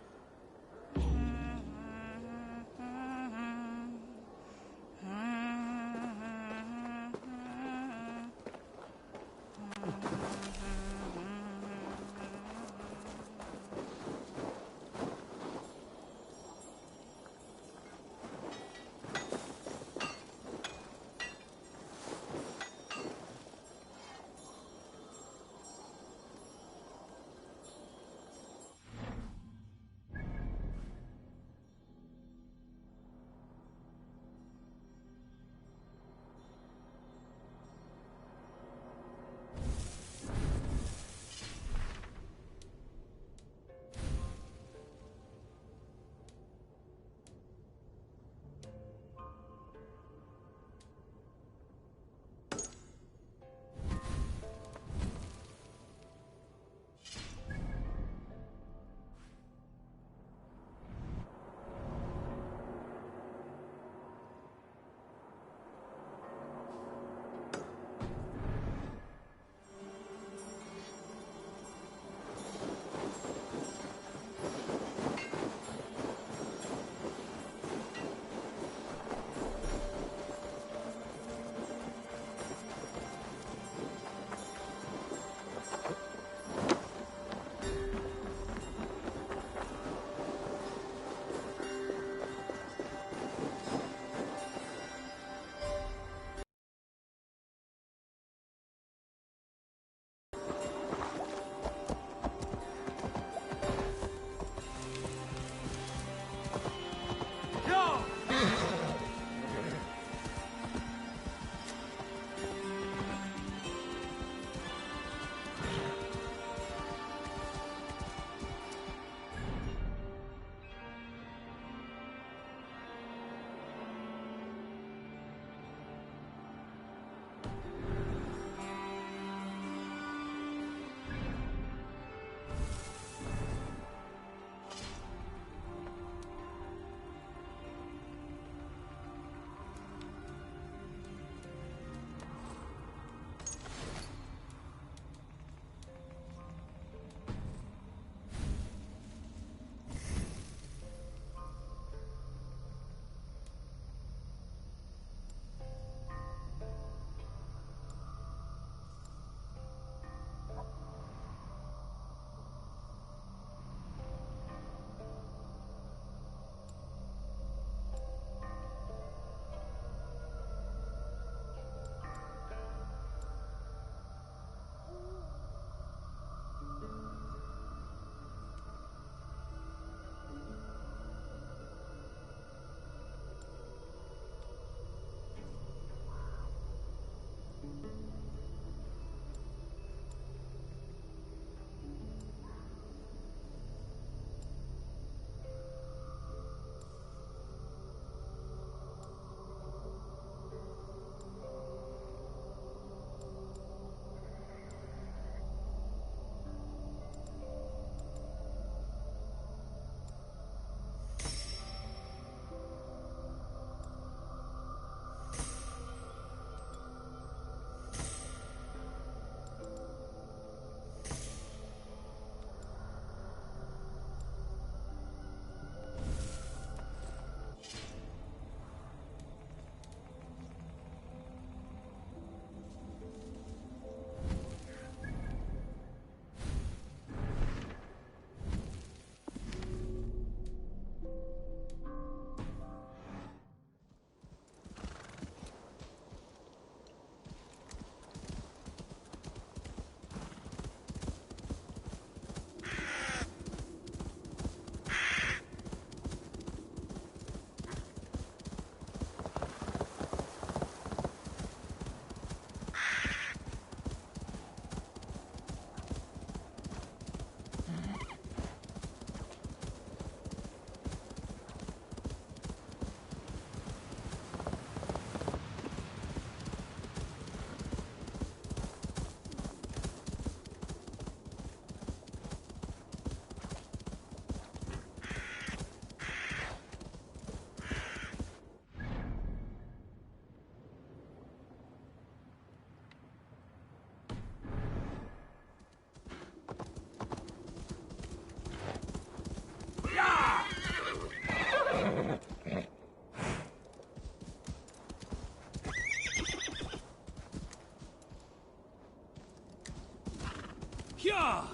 Hyah!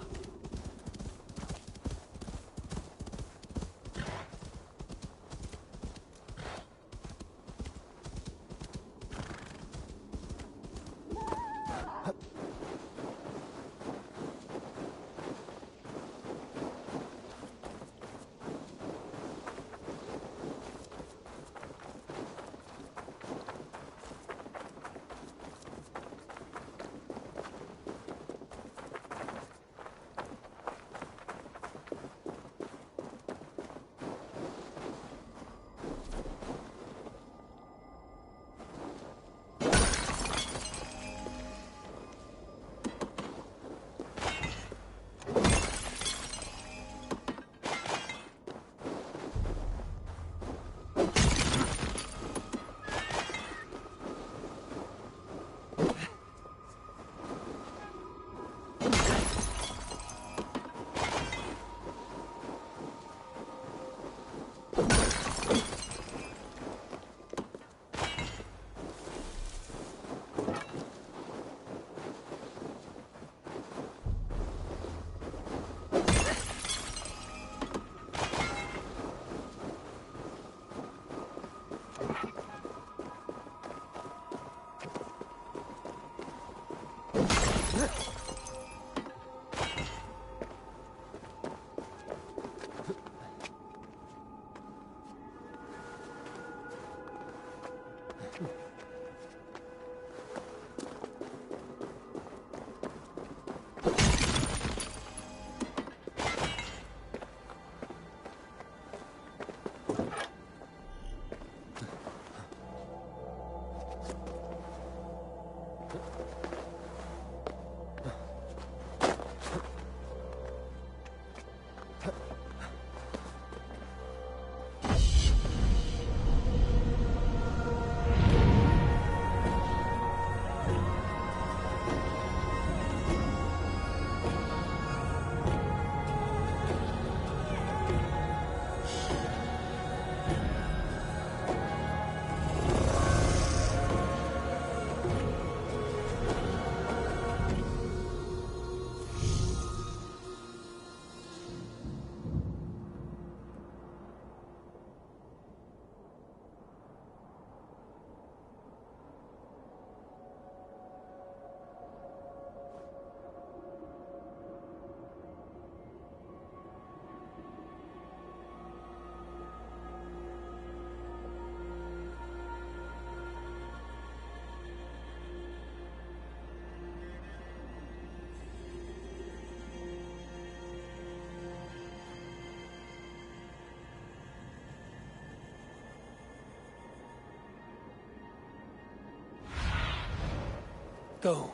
Go,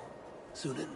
Sunan.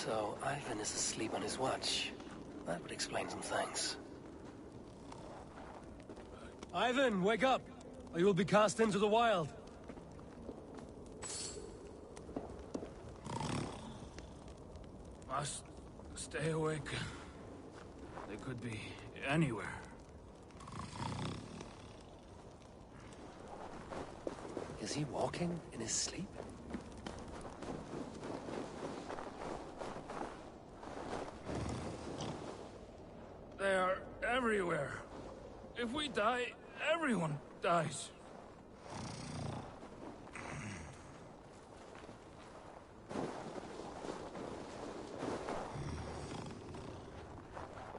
So, Ivan is asleep on his watch. That would explain some things. Ivan, wake up! Or you will be cast into the wild. Must stay awake. They could be anywhere. Is he walking in his sleep? They are everywhere. If we die, everyone dies.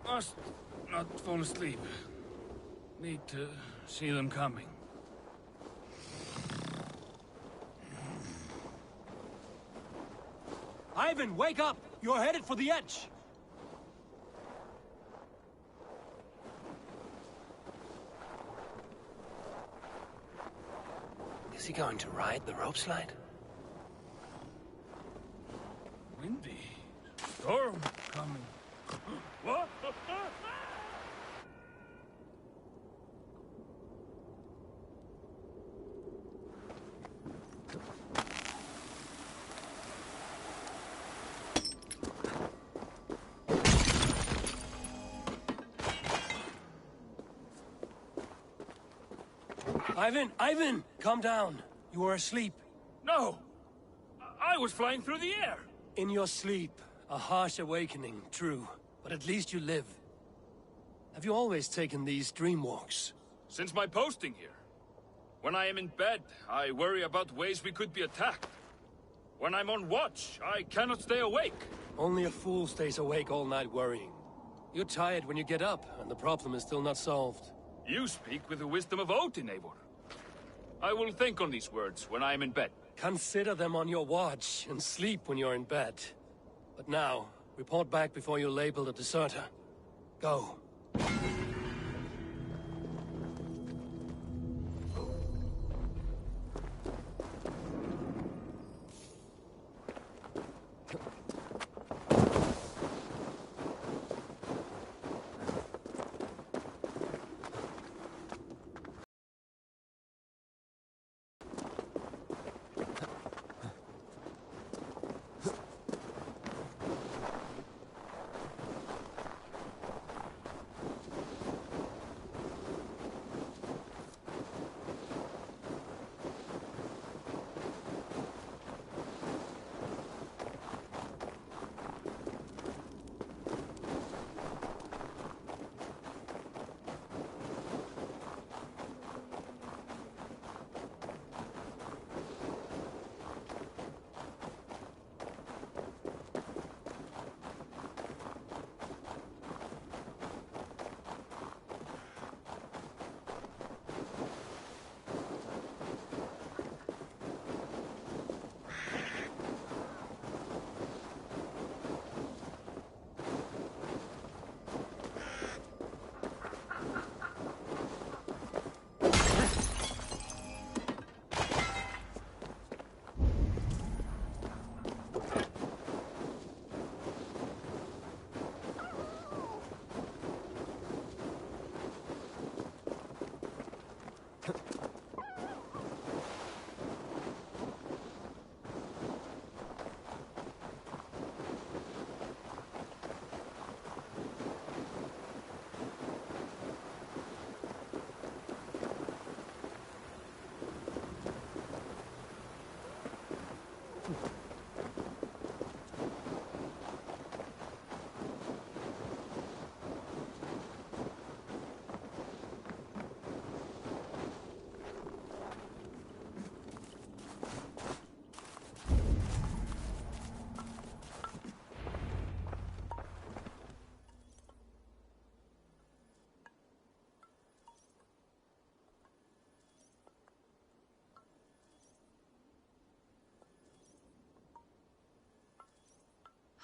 Must not fall asleep. Need to see them coming. Ivan, wake up! You're headed for the edge! Is he going to ride the rope slide? Windy. Storm coming. What? Ivan! Calm down. You were asleep. No! I was flying through the air! In your sleep. A harsh awakening, true. But at least you live. Have you always taken these dream walks? Since my posting here. When I am in bed, I worry about ways we could be attacked. When I'm on watch, I cannot stay awake. Only a fool stays awake all night worrying. You're tired when you get up, and the problem is still not solved. You speak with the wisdom of Odin, Eivor. I will think on these words when I am in bed. Consider them on your watch, and sleep when you're in bed. But now, report back before you're labeled a deserter. Go.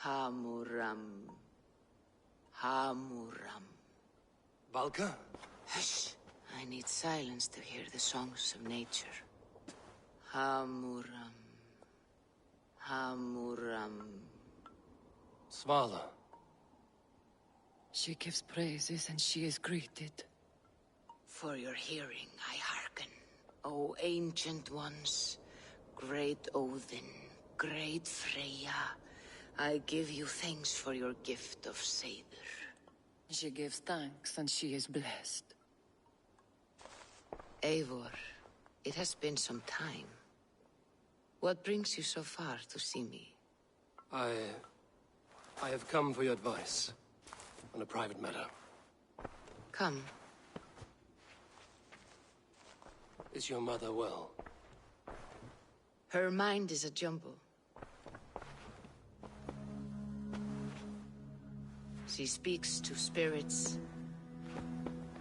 Hamuram. Hamuram. Valka? Hush. I need silence to hear the songs of nature. Hamuram. Hamuram. Svala. She gives praises and she is greeted. For your hearing I hearken, O ancient ones, great Odin, great Freya. I give you thanks for your gift of Seder. She gives thanks and she is blessed. Eivor, It has been some time. What brings you so far to see me? I have come for your advice on a private matter. Come. Is your mother well? Her mind is a jumble. She speaks to spirits.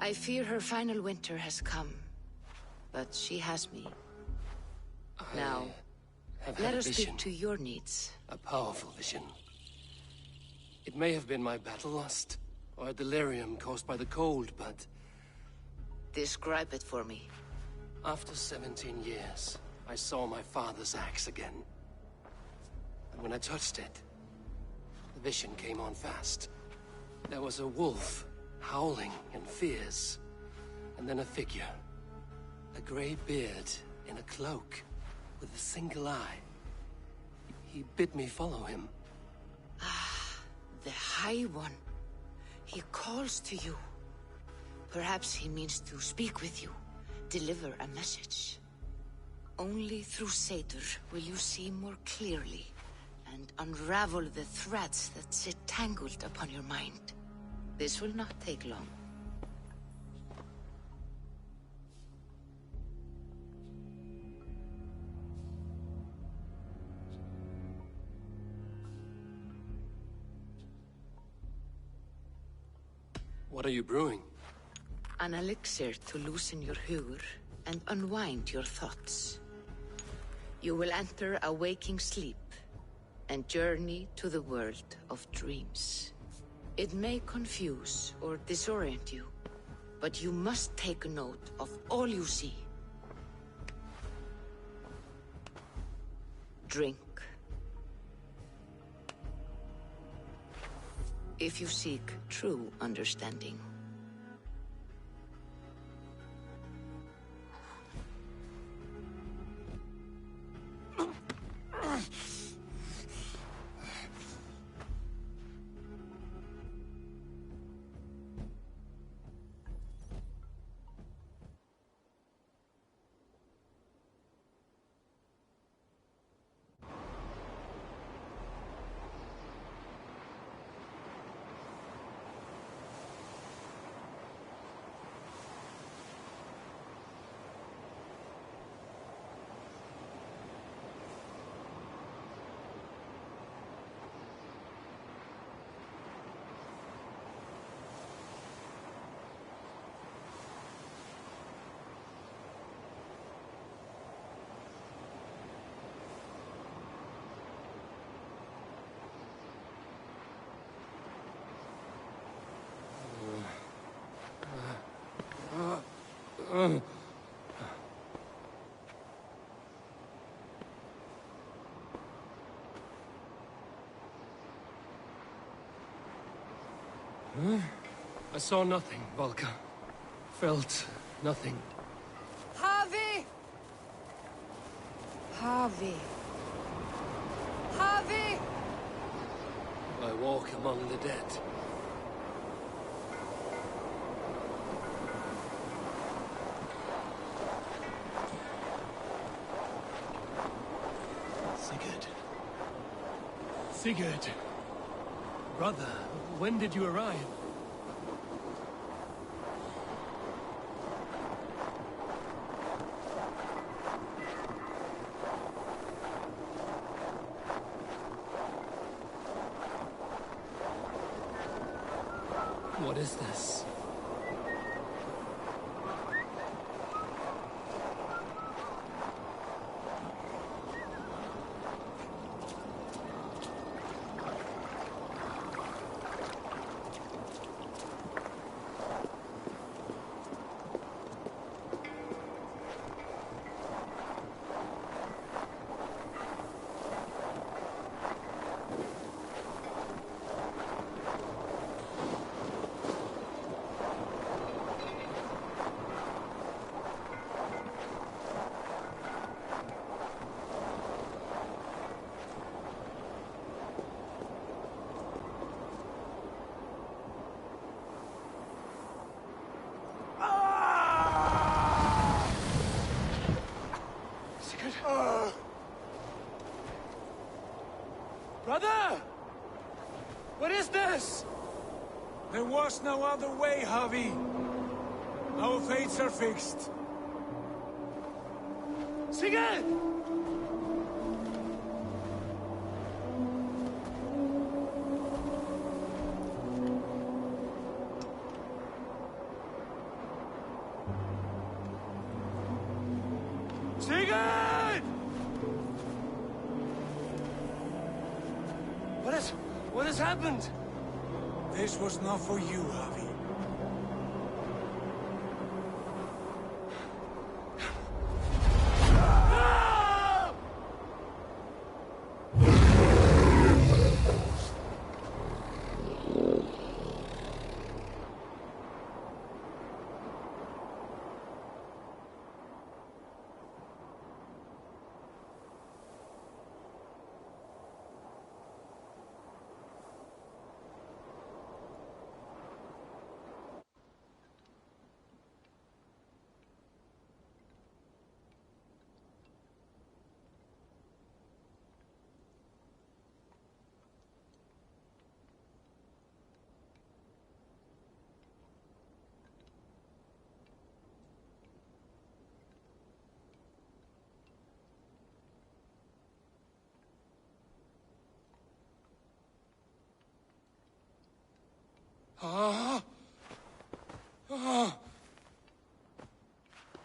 I fear her final winter has come, but she has me. Now, let us speak to your needs. A powerful vision. It may have been my battle lust, or a delirium caused by the cold, but... Describe it for me. After 17 years, I saw my father's axe again. And when I touched it, the vision came on fast. There was a wolf, howling and fierce, and then a figure. A grey beard in a cloak, with a single eye. He bid me follow him. Ah, the High One. He calls to you. Perhaps he means to speak with you, deliver a message. Only through Satyr will you see more clearly and unravel the threads that sit tangled upon your mind. This will not take long. What are you brewing? An elixir to loosen your hugur and unwind your thoughts. You will enter a waking sleep and journey to the world of dreams. It may confuse or disorient you, but you must take note of all you see. Drink. If you seek true understanding. I saw nothing, Valka. Felt nothing. Harvey! Harvey. Harvey! I walk among the dead. Sigurd. Sigurd! Brother, when did you arrive? What is this? What is this? There was no other way, Javi. Our fates are fixed. Sigurd! Sigurd! What has happened? This was not for you, Javi.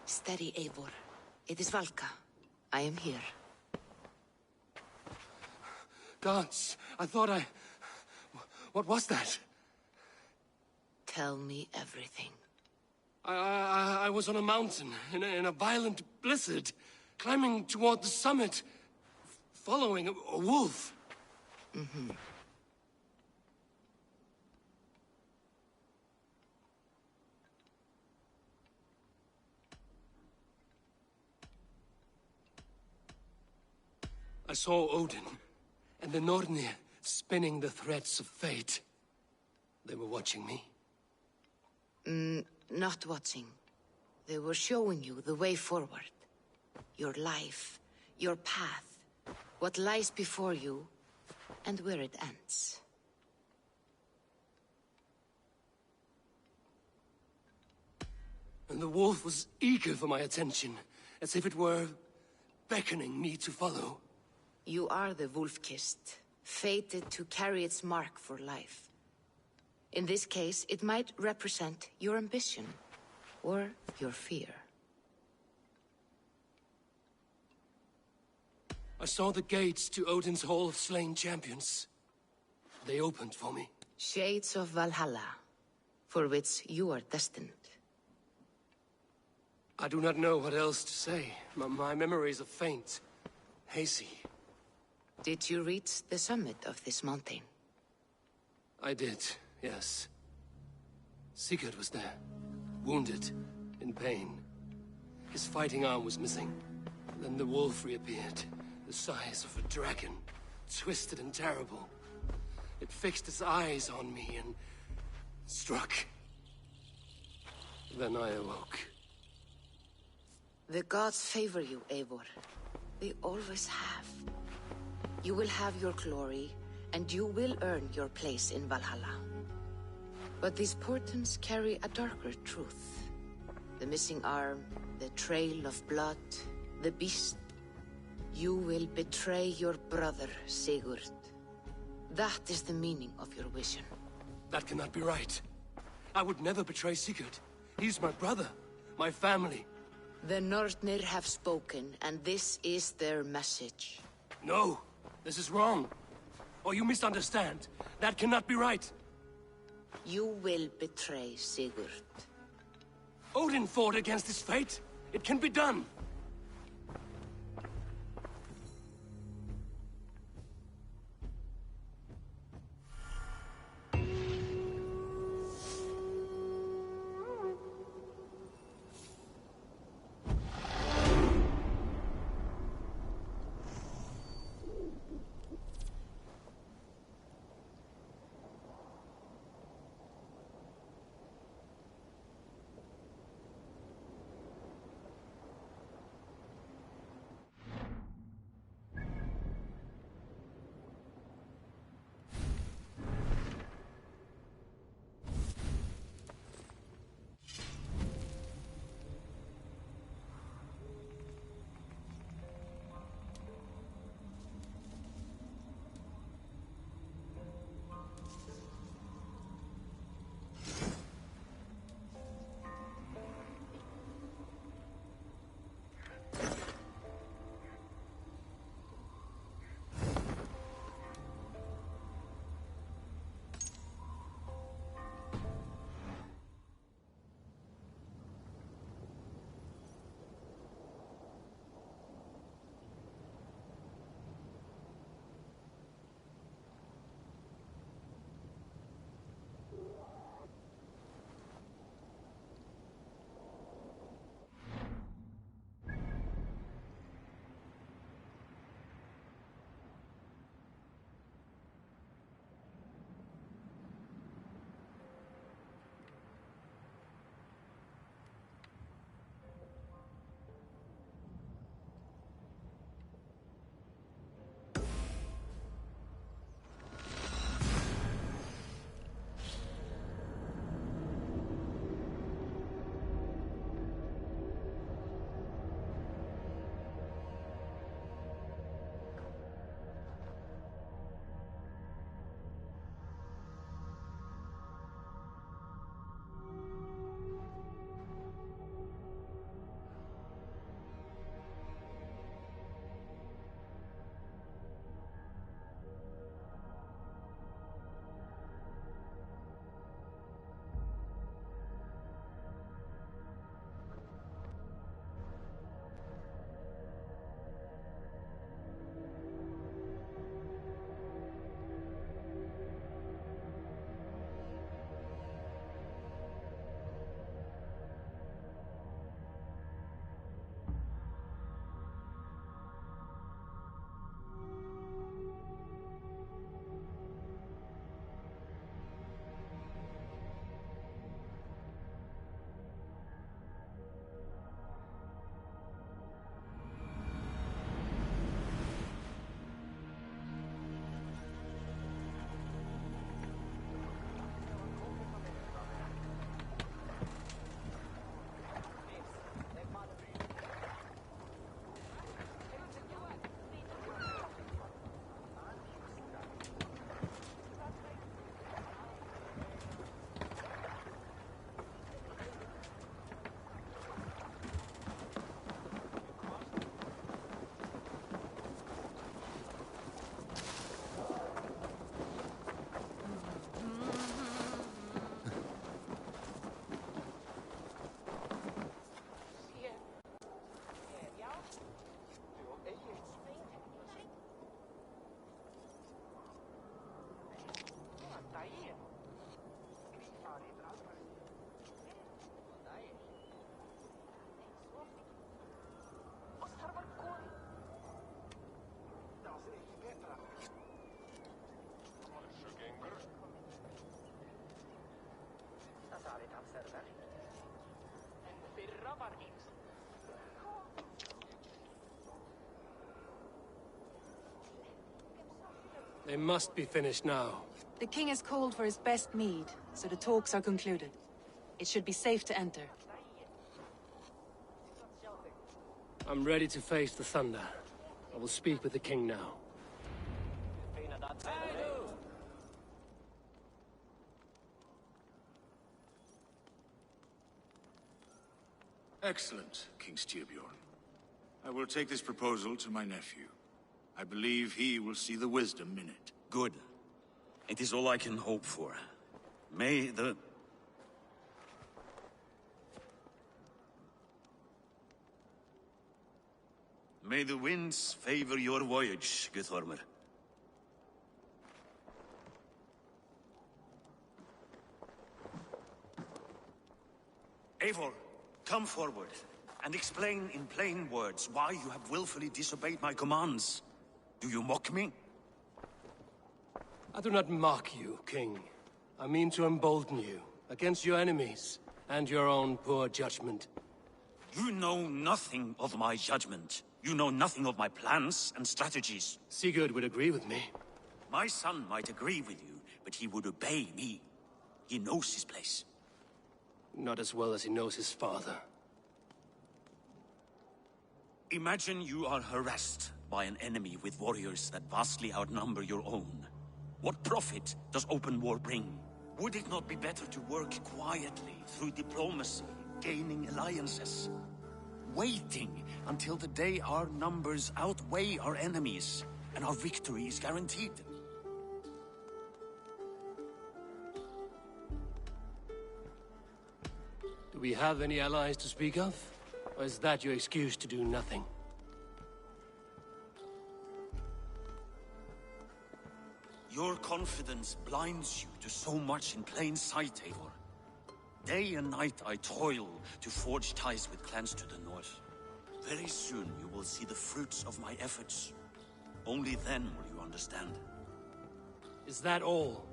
Steady, Eivor. It is Valka. I am here. Gods, I thought I... What was that? Tell me everything. I was on a mountain, in a violent blizzard, climbing toward the summit, following a wolf. Mm-hmm. I saw Odin, and the Nornir spinning the threads of fate. They were watching me. Not watching. They were showing you the way forward. Your life, your path, what lies before you, and where it ends. And the wolf was eager for my attention, as if it were beckoning me to follow. You are the wolf-kissed, fated to carry its mark for life. In this case, it might represent your ambition, or your fear. I saw the gates to Odin's Hall of Slain Champions. They opened for me. Shades of Valhalla, for which you are destined. I do not know what else to say. My memories are faint, hazy. Did you reach the summit of this mountain? I did, yes. Sigurd was there, wounded, in pain. His fighting arm was missing. Then the wolf reappeared, the size of a dragon, twisted and terrible. It fixed its eyes on me and struck. Then I awoke. The gods favor you, Eivor. They always have. You will have your glory, and you will earn your place in Valhalla. But these portents carry a darker truth. The missing arm, the trail of blood, the beast. You will betray your brother, Sigurd. That is the meaning of your vision. That cannot be right. I would never betray Sigurd. He's my brother, my family. The Nornir have spoken, and this is their message. No, this is wrong. Or you misunderstand. That cannot be right. You will betray Sigurd. Odin fought against his fate. It can be done. They must be finished now. The king has called for his best mead, so the talks are concluded. It should be safe to enter. I'm ready to face the thunder. I will speak with the king now. Excellent, King Styrbjorn. I will take this proposal to my nephew. I believe he will see the wisdom in it. Good. It is all I can hope for. May the... May the winds favor your voyage, Guthormer. Eivor, come forward, and explain in plain words why you have willfully disobeyed my commands. Do you mock me? I do not mock you, King. I mean to embolden you, against your enemies, and your own poor judgment. You know nothing of my judgment. You know nothing of my plans and strategies. Sigurd would agree with me. My son might agree with you, but he would obey me. He knows his place. Not as well as he knows his father. Imagine you are harassed by an enemy with warriors that vastly outnumber your own. What profit does open war bring? Would it not be better to work quietly through diplomacy, gaining alliances? Waiting until the day our numbers outweigh our enemies, and our victory is guaranteed. Do we have any allies to speak of? Or is that your excuse to do nothing? Your confidence blinds you to so much in plain sight, Eivor. Day and night I toil to forge ties with clans to the north. Very soon you will see the fruits of my efforts. Only then will you understand. Is that all?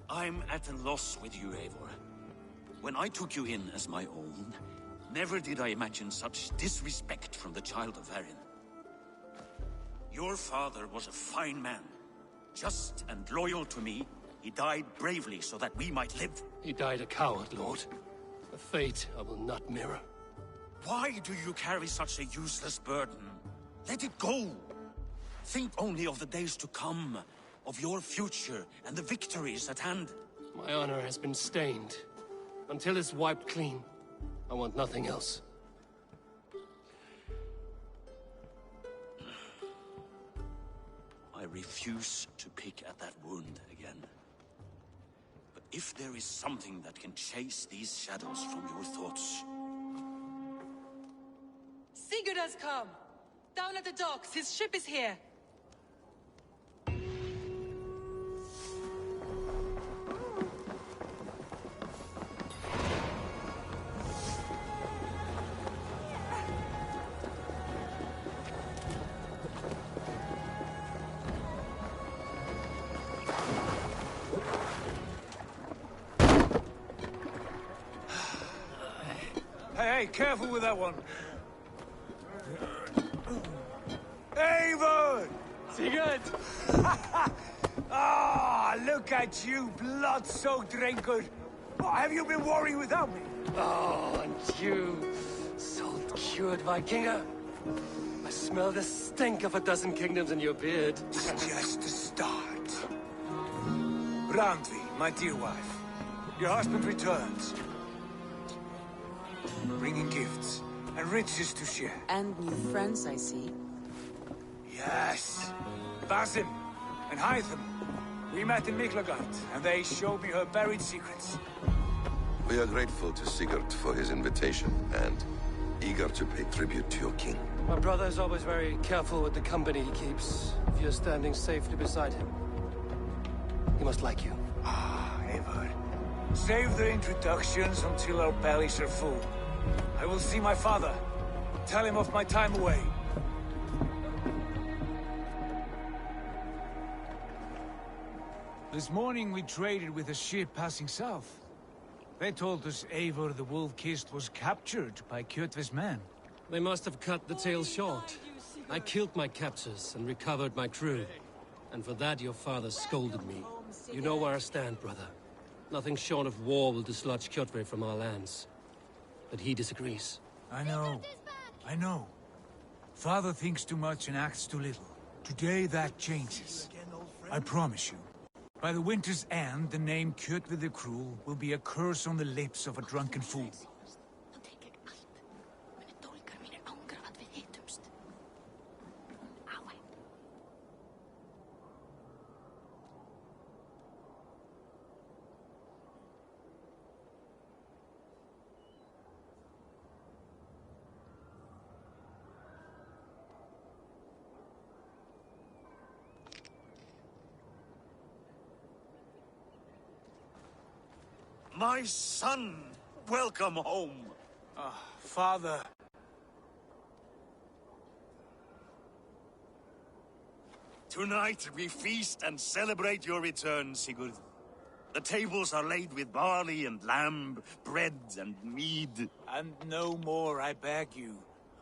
I'm at a loss with you, Eivor. When I took you in as my own, never did I imagine such disrespect from the child of Varin. Your father was a fine man. Just and loyal to me, he died bravely so that we might live. He died a coward, Lord. A fate I will not mirror. Why do you carry such a useless burden? Let it go! Think only of the days to come, of your future and the victories at hand. My honor has been stained. Until it's wiped clean, I want nothing else. I refuse to pick at that wound again. But if there is something that can chase these shadows from your thoughts... Sigurd has come! Down at the docks, his ship is here! Hey, careful with that one. Eivor! Sigurd! Ah, look at you, blood-soaked drinker. Oh, have you been warring without me? Oh, and you, salt-cured Vikinger. I smell the stink of a dozen kingdoms in your beard. It's just the start. Randvi, my dear wife, your husband returns. Bringing gifts and riches to share. And new friends, I see. Yes. Basim and Hytham. We met in Miklagard, and they showed me her buried secrets. We are grateful to Sigurd for his invitation, and eager to pay tribute to your king. My brother is always very careful with the company he keeps. If you're standing safely beside him, he must like you. Ah, Eivor. Save the introductions until our bellies are full. I will see my father. Tell him of my time away. This morning we traded with a ship passing south. They told us Eivor the Wolf-Kissed was captured by Kjotve's men. They must have cut the tale short. I killed my captors and recovered my crew. And for that your father scolded me. You know where I stand, brother. Nothing short of war will dislodge Kjotve from our lands. But he disagrees. I know. I know. Father thinks too much and acts too little. Today that changes. I promise you. By the winter's end, the name Kjotve the Cruel will be a curse on the lips of a drunken fool. My son! Welcome home! Father. Tonight we feast and celebrate your return, Sigurd. The tables are laid with barley and lamb, bread and mead. And no more, I beg you.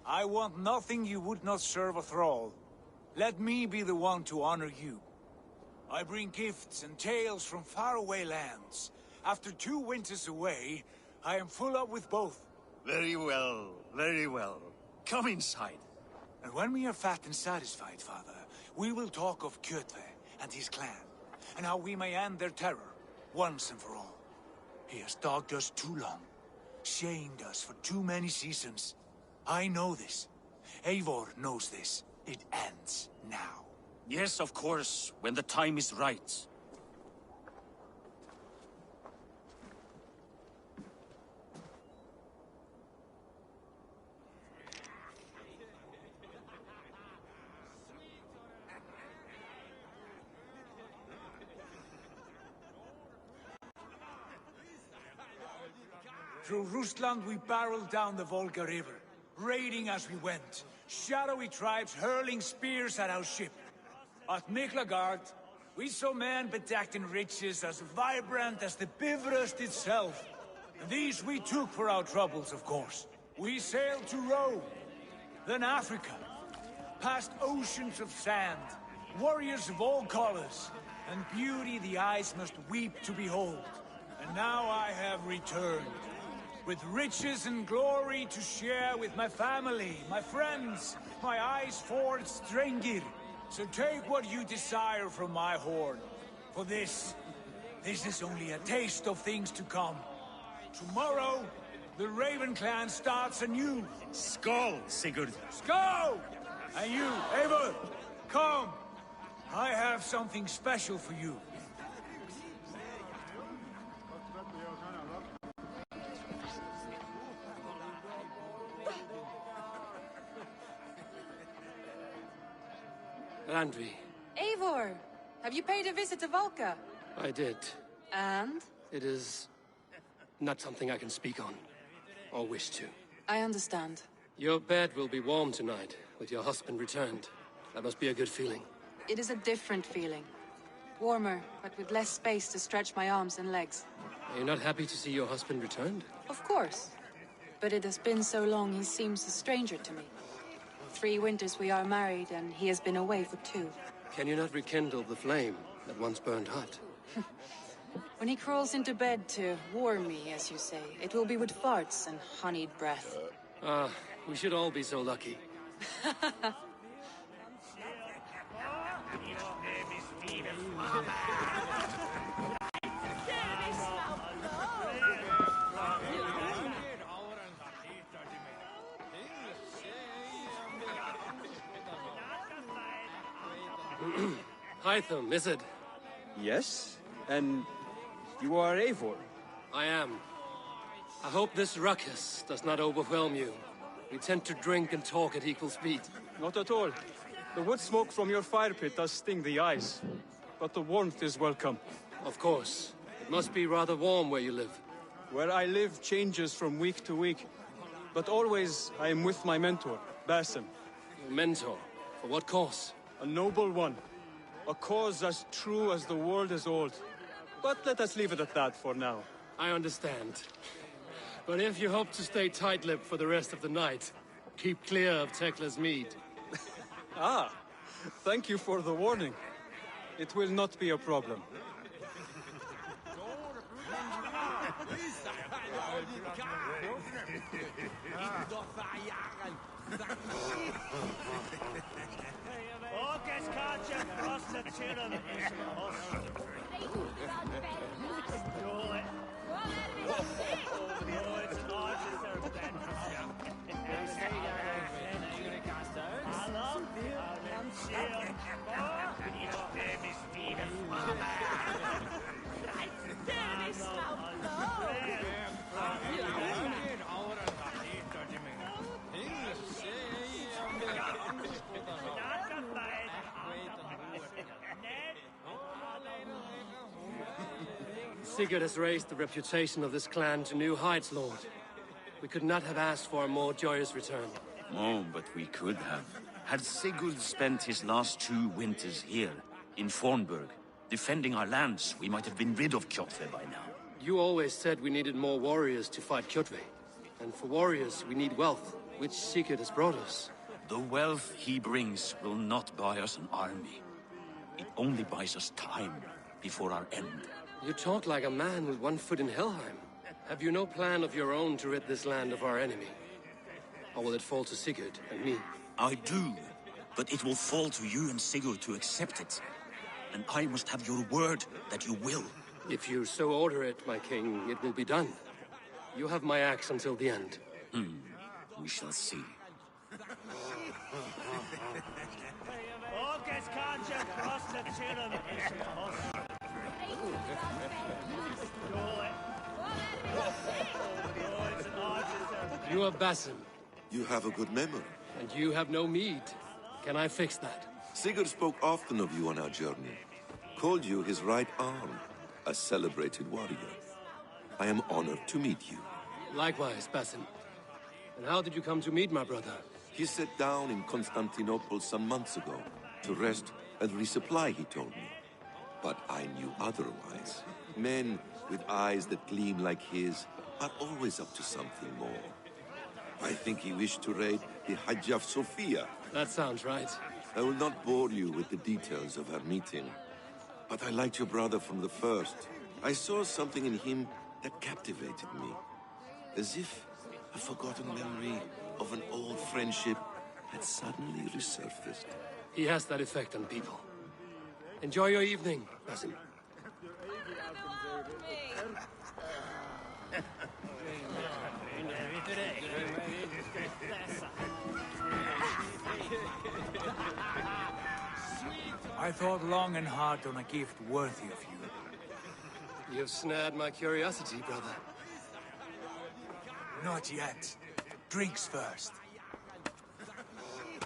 I want nothing you would not serve a thrall. Let me be the one to honor you. I bring gifts and tales from faraway lands. After 2 winters away, I am full up with both. Very well, very well. Come inside. And when we are fat and satisfied, Father, we will talk of Kjotve and his clan, and how we may end their terror, once and for all. He has dogged us too long, shamed us for too many seasons. I know this. Eivor knows this. It ends now. Yes, of course, when the time is right. Through Rusland we barreled down the Volga River, raiding as we went. Shadowy tribes hurling spears at our ship. At Miklagard, we saw men bedecked in riches as vibrant as the Bifrost itself. And these we took for our troubles, of course. We sailed to Rome, then Africa, past oceans of sand, warriors of all colors, and beauty the eyes must weep to behold. And now I have returned, with riches and glory to share with my family, my friends, my eyes-forged Strengir. So take what you desire from my horn. For this is only a taste of things to come. Tomorrow, the Raven clan starts anew. Skål, Sigurd. Skål! And you, Eivor, come. I have something special for you. Randvi. Eivor! Have you paid a visit to Valka? I did. And? It is not something I can speak on, or wish to. I understand. Your bed will be warm tonight, with your husband returned. That must be a good feeling. It is a different feeling. Warmer, but with less space to stretch my arms and legs. Are you not happy to see your husband returned? Of course. But it has been so long he seems a stranger to me. 3 winters we are married, and he has been away for 2. Can you not rekindle the flame that once burned hot? When he crawls into bed to warm me, as you say, it will be with farts and honeyed breath. We should all be so lucky. Hytham, is it? Yes? And you are Eivor? I am. I hope this ruckus does not overwhelm you. We tend to drink and talk at equal speed. Not at all. The wood smoke from your fire pit does sting the eyes. But the warmth is welcome. Of course. It must be rather warm where you live. Where I live changes from week to week. But always I am with my mentor, Basim. Your mentor? For what cause? A noble one. A cause as true as the world is old. But let us leave it at that for now. I understand. But if you hope to stay tight-lipped for the rest of the night, keep clear of Tekla's mead. Ah, thank you for the warning. It will not be a problem. Sigurd has raised the reputation of this clan to new heights, Lord. We could not have asked for a more joyous return. Oh, but we could have. Had Sigurd spent his last 2 winters here, in Fornburg, defending our lands, we might have been rid of Kjotve by now. You always said we needed more warriors to fight Kjotve. And for warriors, we need wealth, which Sigurd has brought us. The wealth he brings will not buy us an army. It only buys us time before our end. You talk like a man with one foot in Helheim. Have you no plan of your own to rid this land of our enemy? Or will it fall to Sigurd and me? I do, but it will fall to you and Sigurd to accept it. And I must have your word that you will. If you so order it, my king, it will be done. You have my axe until the end. We shall see. You are Basim. You have a good memory. And you have no mead. Can I fix that? Sigurd spoke often of you on our journey. Called you his right arm, a celebrated warrior. I am honored to meet you. Likewise, Basim. And how did you come to meet my brother? He sat down in Constantinople some months ago to rest and resupply, he told me. But I knew otherwise. Men with eyes that gleam like his are always up to something more. I think he wished to raid the Hagia Sophia. That sounds right. I will not bore you with the details of our meeting. But I liked your brother from the first. I saw something in him that captivated me. As if a forgotten memory of an old friendship had suddenly resurfaced. He has that effect on people. Enjoy your evening, Basim. I thought long and hard on a gift worthy of you. You've snared my curiosity, brother. Not yet. Drinks first.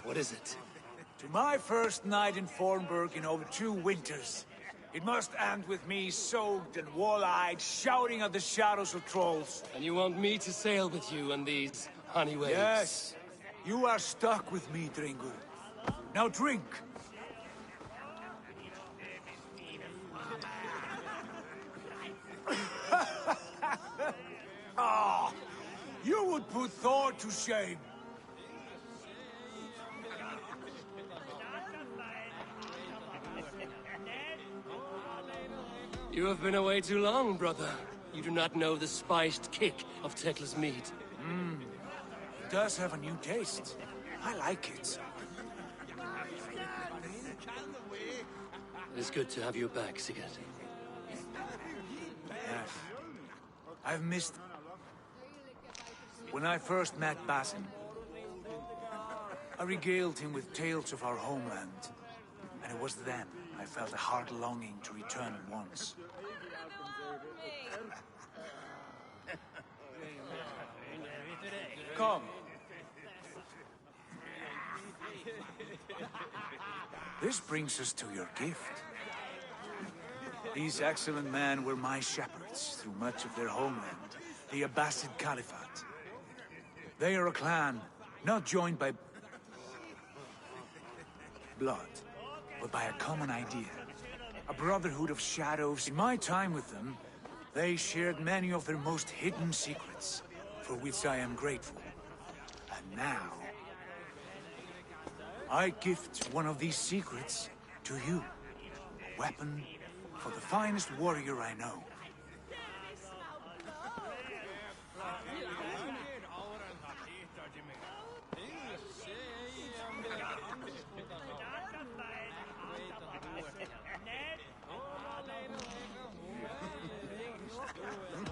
What is it? To my first night in Fornburg in over 2 winters. It must end with me soaked and wall-eyed, shouting at the shadows of trolls. And you want me to sail with you on these honey waves? Yes. You are stuck with me, Dringur. Now drink. Ah, you would put Thor to shame. You have been away too long, brother. You do not know the spiced kick of Tekla's mead. It does have a new taste. I like it. It is good to have you back, Sigurd. Yes. I've missed... When I first met Basim, I regaled him with tales of our homeland. And it was then I felt a heart longing to return at once. Come. This brings us to your gift. These excellent men were my shepherds through much of their homeland, the Abbasid Caliphate. They are a clan, not joined by blood, but by a common idea. A brotherhood of shadows. In my time with them, They shared many of their most hidden secrets, for which I am grateful. And now, I gift one of these secrets to you. A weapon for the finest warrior I know.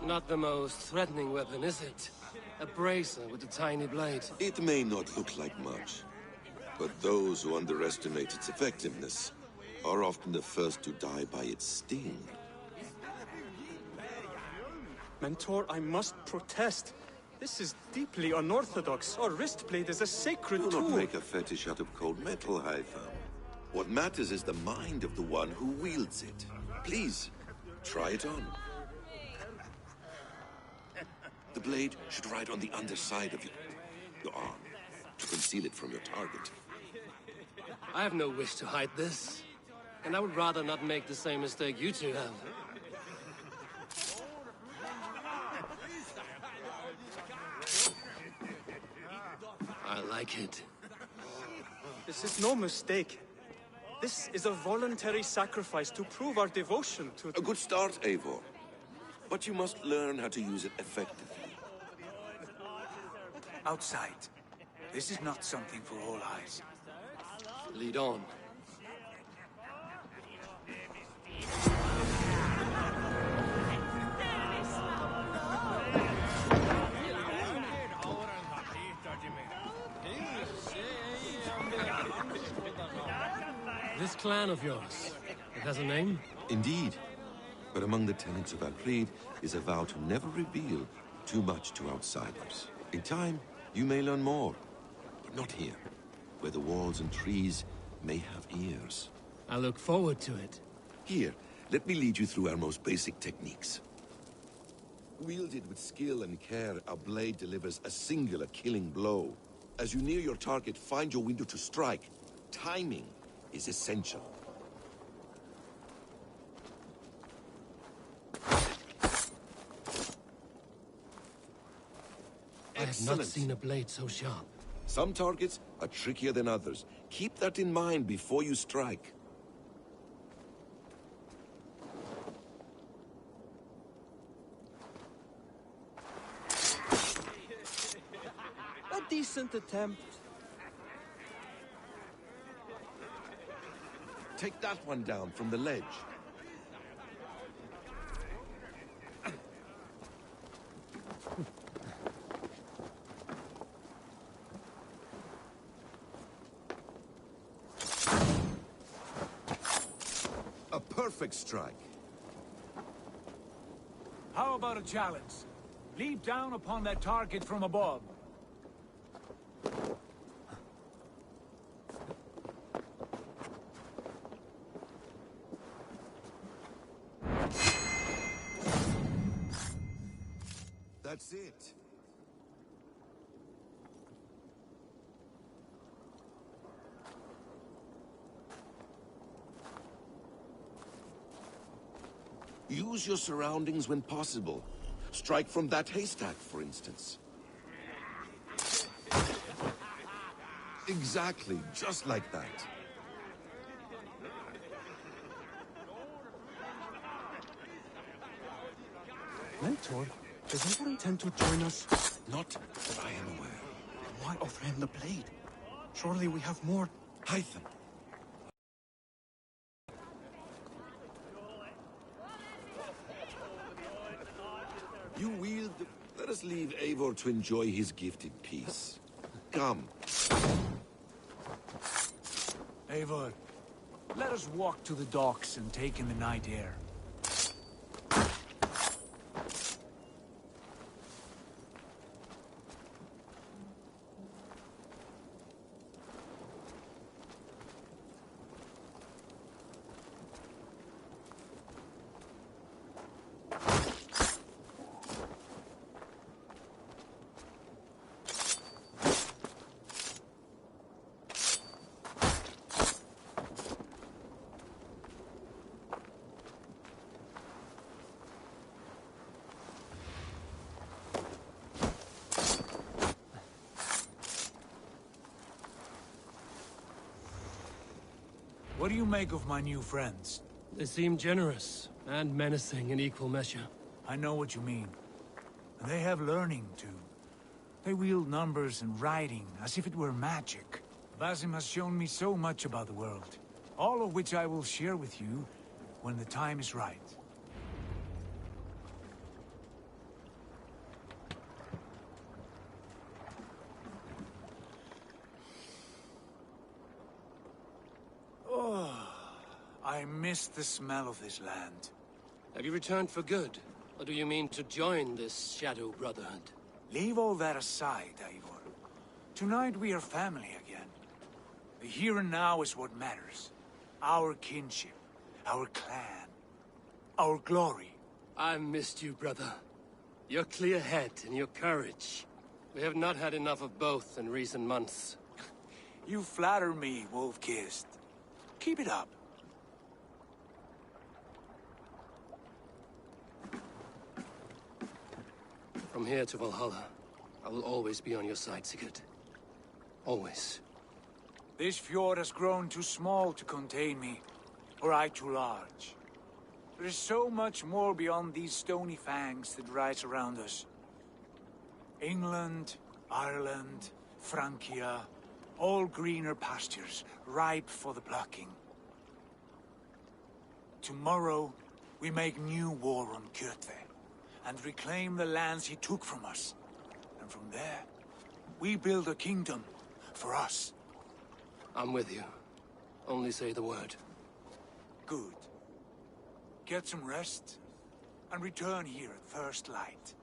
Not the most threatening weapon, is it? A bracer with a tiny blade. It may not look like much, but those who underestimate its effectiveness are often the first to die by its sting. Mentor, I must protest. This is deeply unorthodox. Our wrist blade is a sacred Do tool. not make a fetish out of cold metal, Hytham. What matters is the mind of the one who wields it. Please, try it on. The blade should ride on the underside of your arm to conceal it from your target. I have no wish to hide this, and I would rather not make the same mistake you two have. I like it. This is no mistake. This is a voluntary sacrifice to prove our devotion to... A good start, Eivor. But you must learn how to use it effectively. Outside. This is not something for all eyes. Lead on. This clan of yours, it has a name? Indeed. But among the tenets of our creed is a vow to never reveal too much to outsiders. In time, you may learn more, but not here, where the walls and trees may have ears. I look forward to it. Here, let me lead you through our most basic techniques. Wielded with skill and care, our blade delivers a singular killing blow. As you near your target, find your window to strike. Timing is essential. I have not seen a blade so sharp. Some targets are trickier than others. Keep that in mind before you strike. A decent attempt. Take that one down from the ledge. A perfect strike. How about a challenge? Leap down upon that target from above. That's it. Use your surroundings when possible. Strike from that haystack, for instance. Exactly, just like that. Mentor, does Eivor intend to join us? Not that I am aware. Why offer him the blade? Surely we have more... Hytham. You wield... Let us leave Eivor to enjoy his gift in peace. Come. Eivor, let us walk to the docks and take in the night air. What do you make of my new friends? They seem generous and menacing in equal measure. I know what you mean. And they have learning, too. They wield numbers and writing as if it were magic. Basim has shown me so much about the world, all of which I will share with you when the time is right. Oh, I miss the smell of this land. Have you returned for good? Or do you mean to join this Shadow Brotherhood? Leave all that aside, Eivor. Tonight we are family again. The here and now is what matters. Our kinship, our clan, our glory. I've missed you, brother. Your clear head and your courage. We have not had enough of both in recent months. You flatter me, Wolf-Kissed. Keep it up. From here to Valhalla, I will always be on your side, Sigurd. Always. This fjord has grown too small to contain me, or I too large. There is so much more beyond these stony fangs that rise around us. England, Ireland, Francia, all greener pastures, ripe for the plucking. Tomorrow, we make new war on Kjotve, and reclaim the lands he took from us. And from there, we build a kingdom for us. I'm with you. Only say the word. Good. Get some rest, and return here at first light.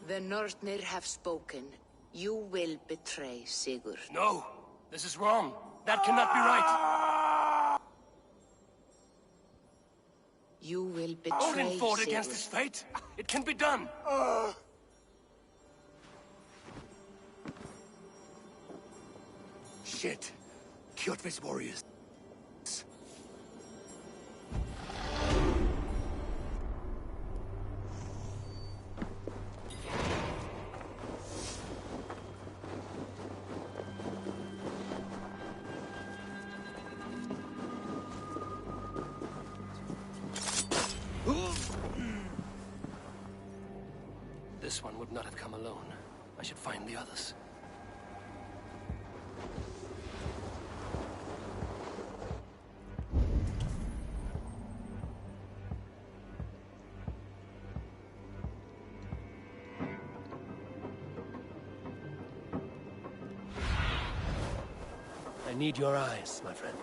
The Northnir have spoken. You will betray Sigurd. No! This is wrong! That cannot be right! You will betray Odin fought Sigurd. against his fate! It can be done! Shit! Kjotve's warriors. This one would not have come alone. I should find the others. I need your eyes, my friend.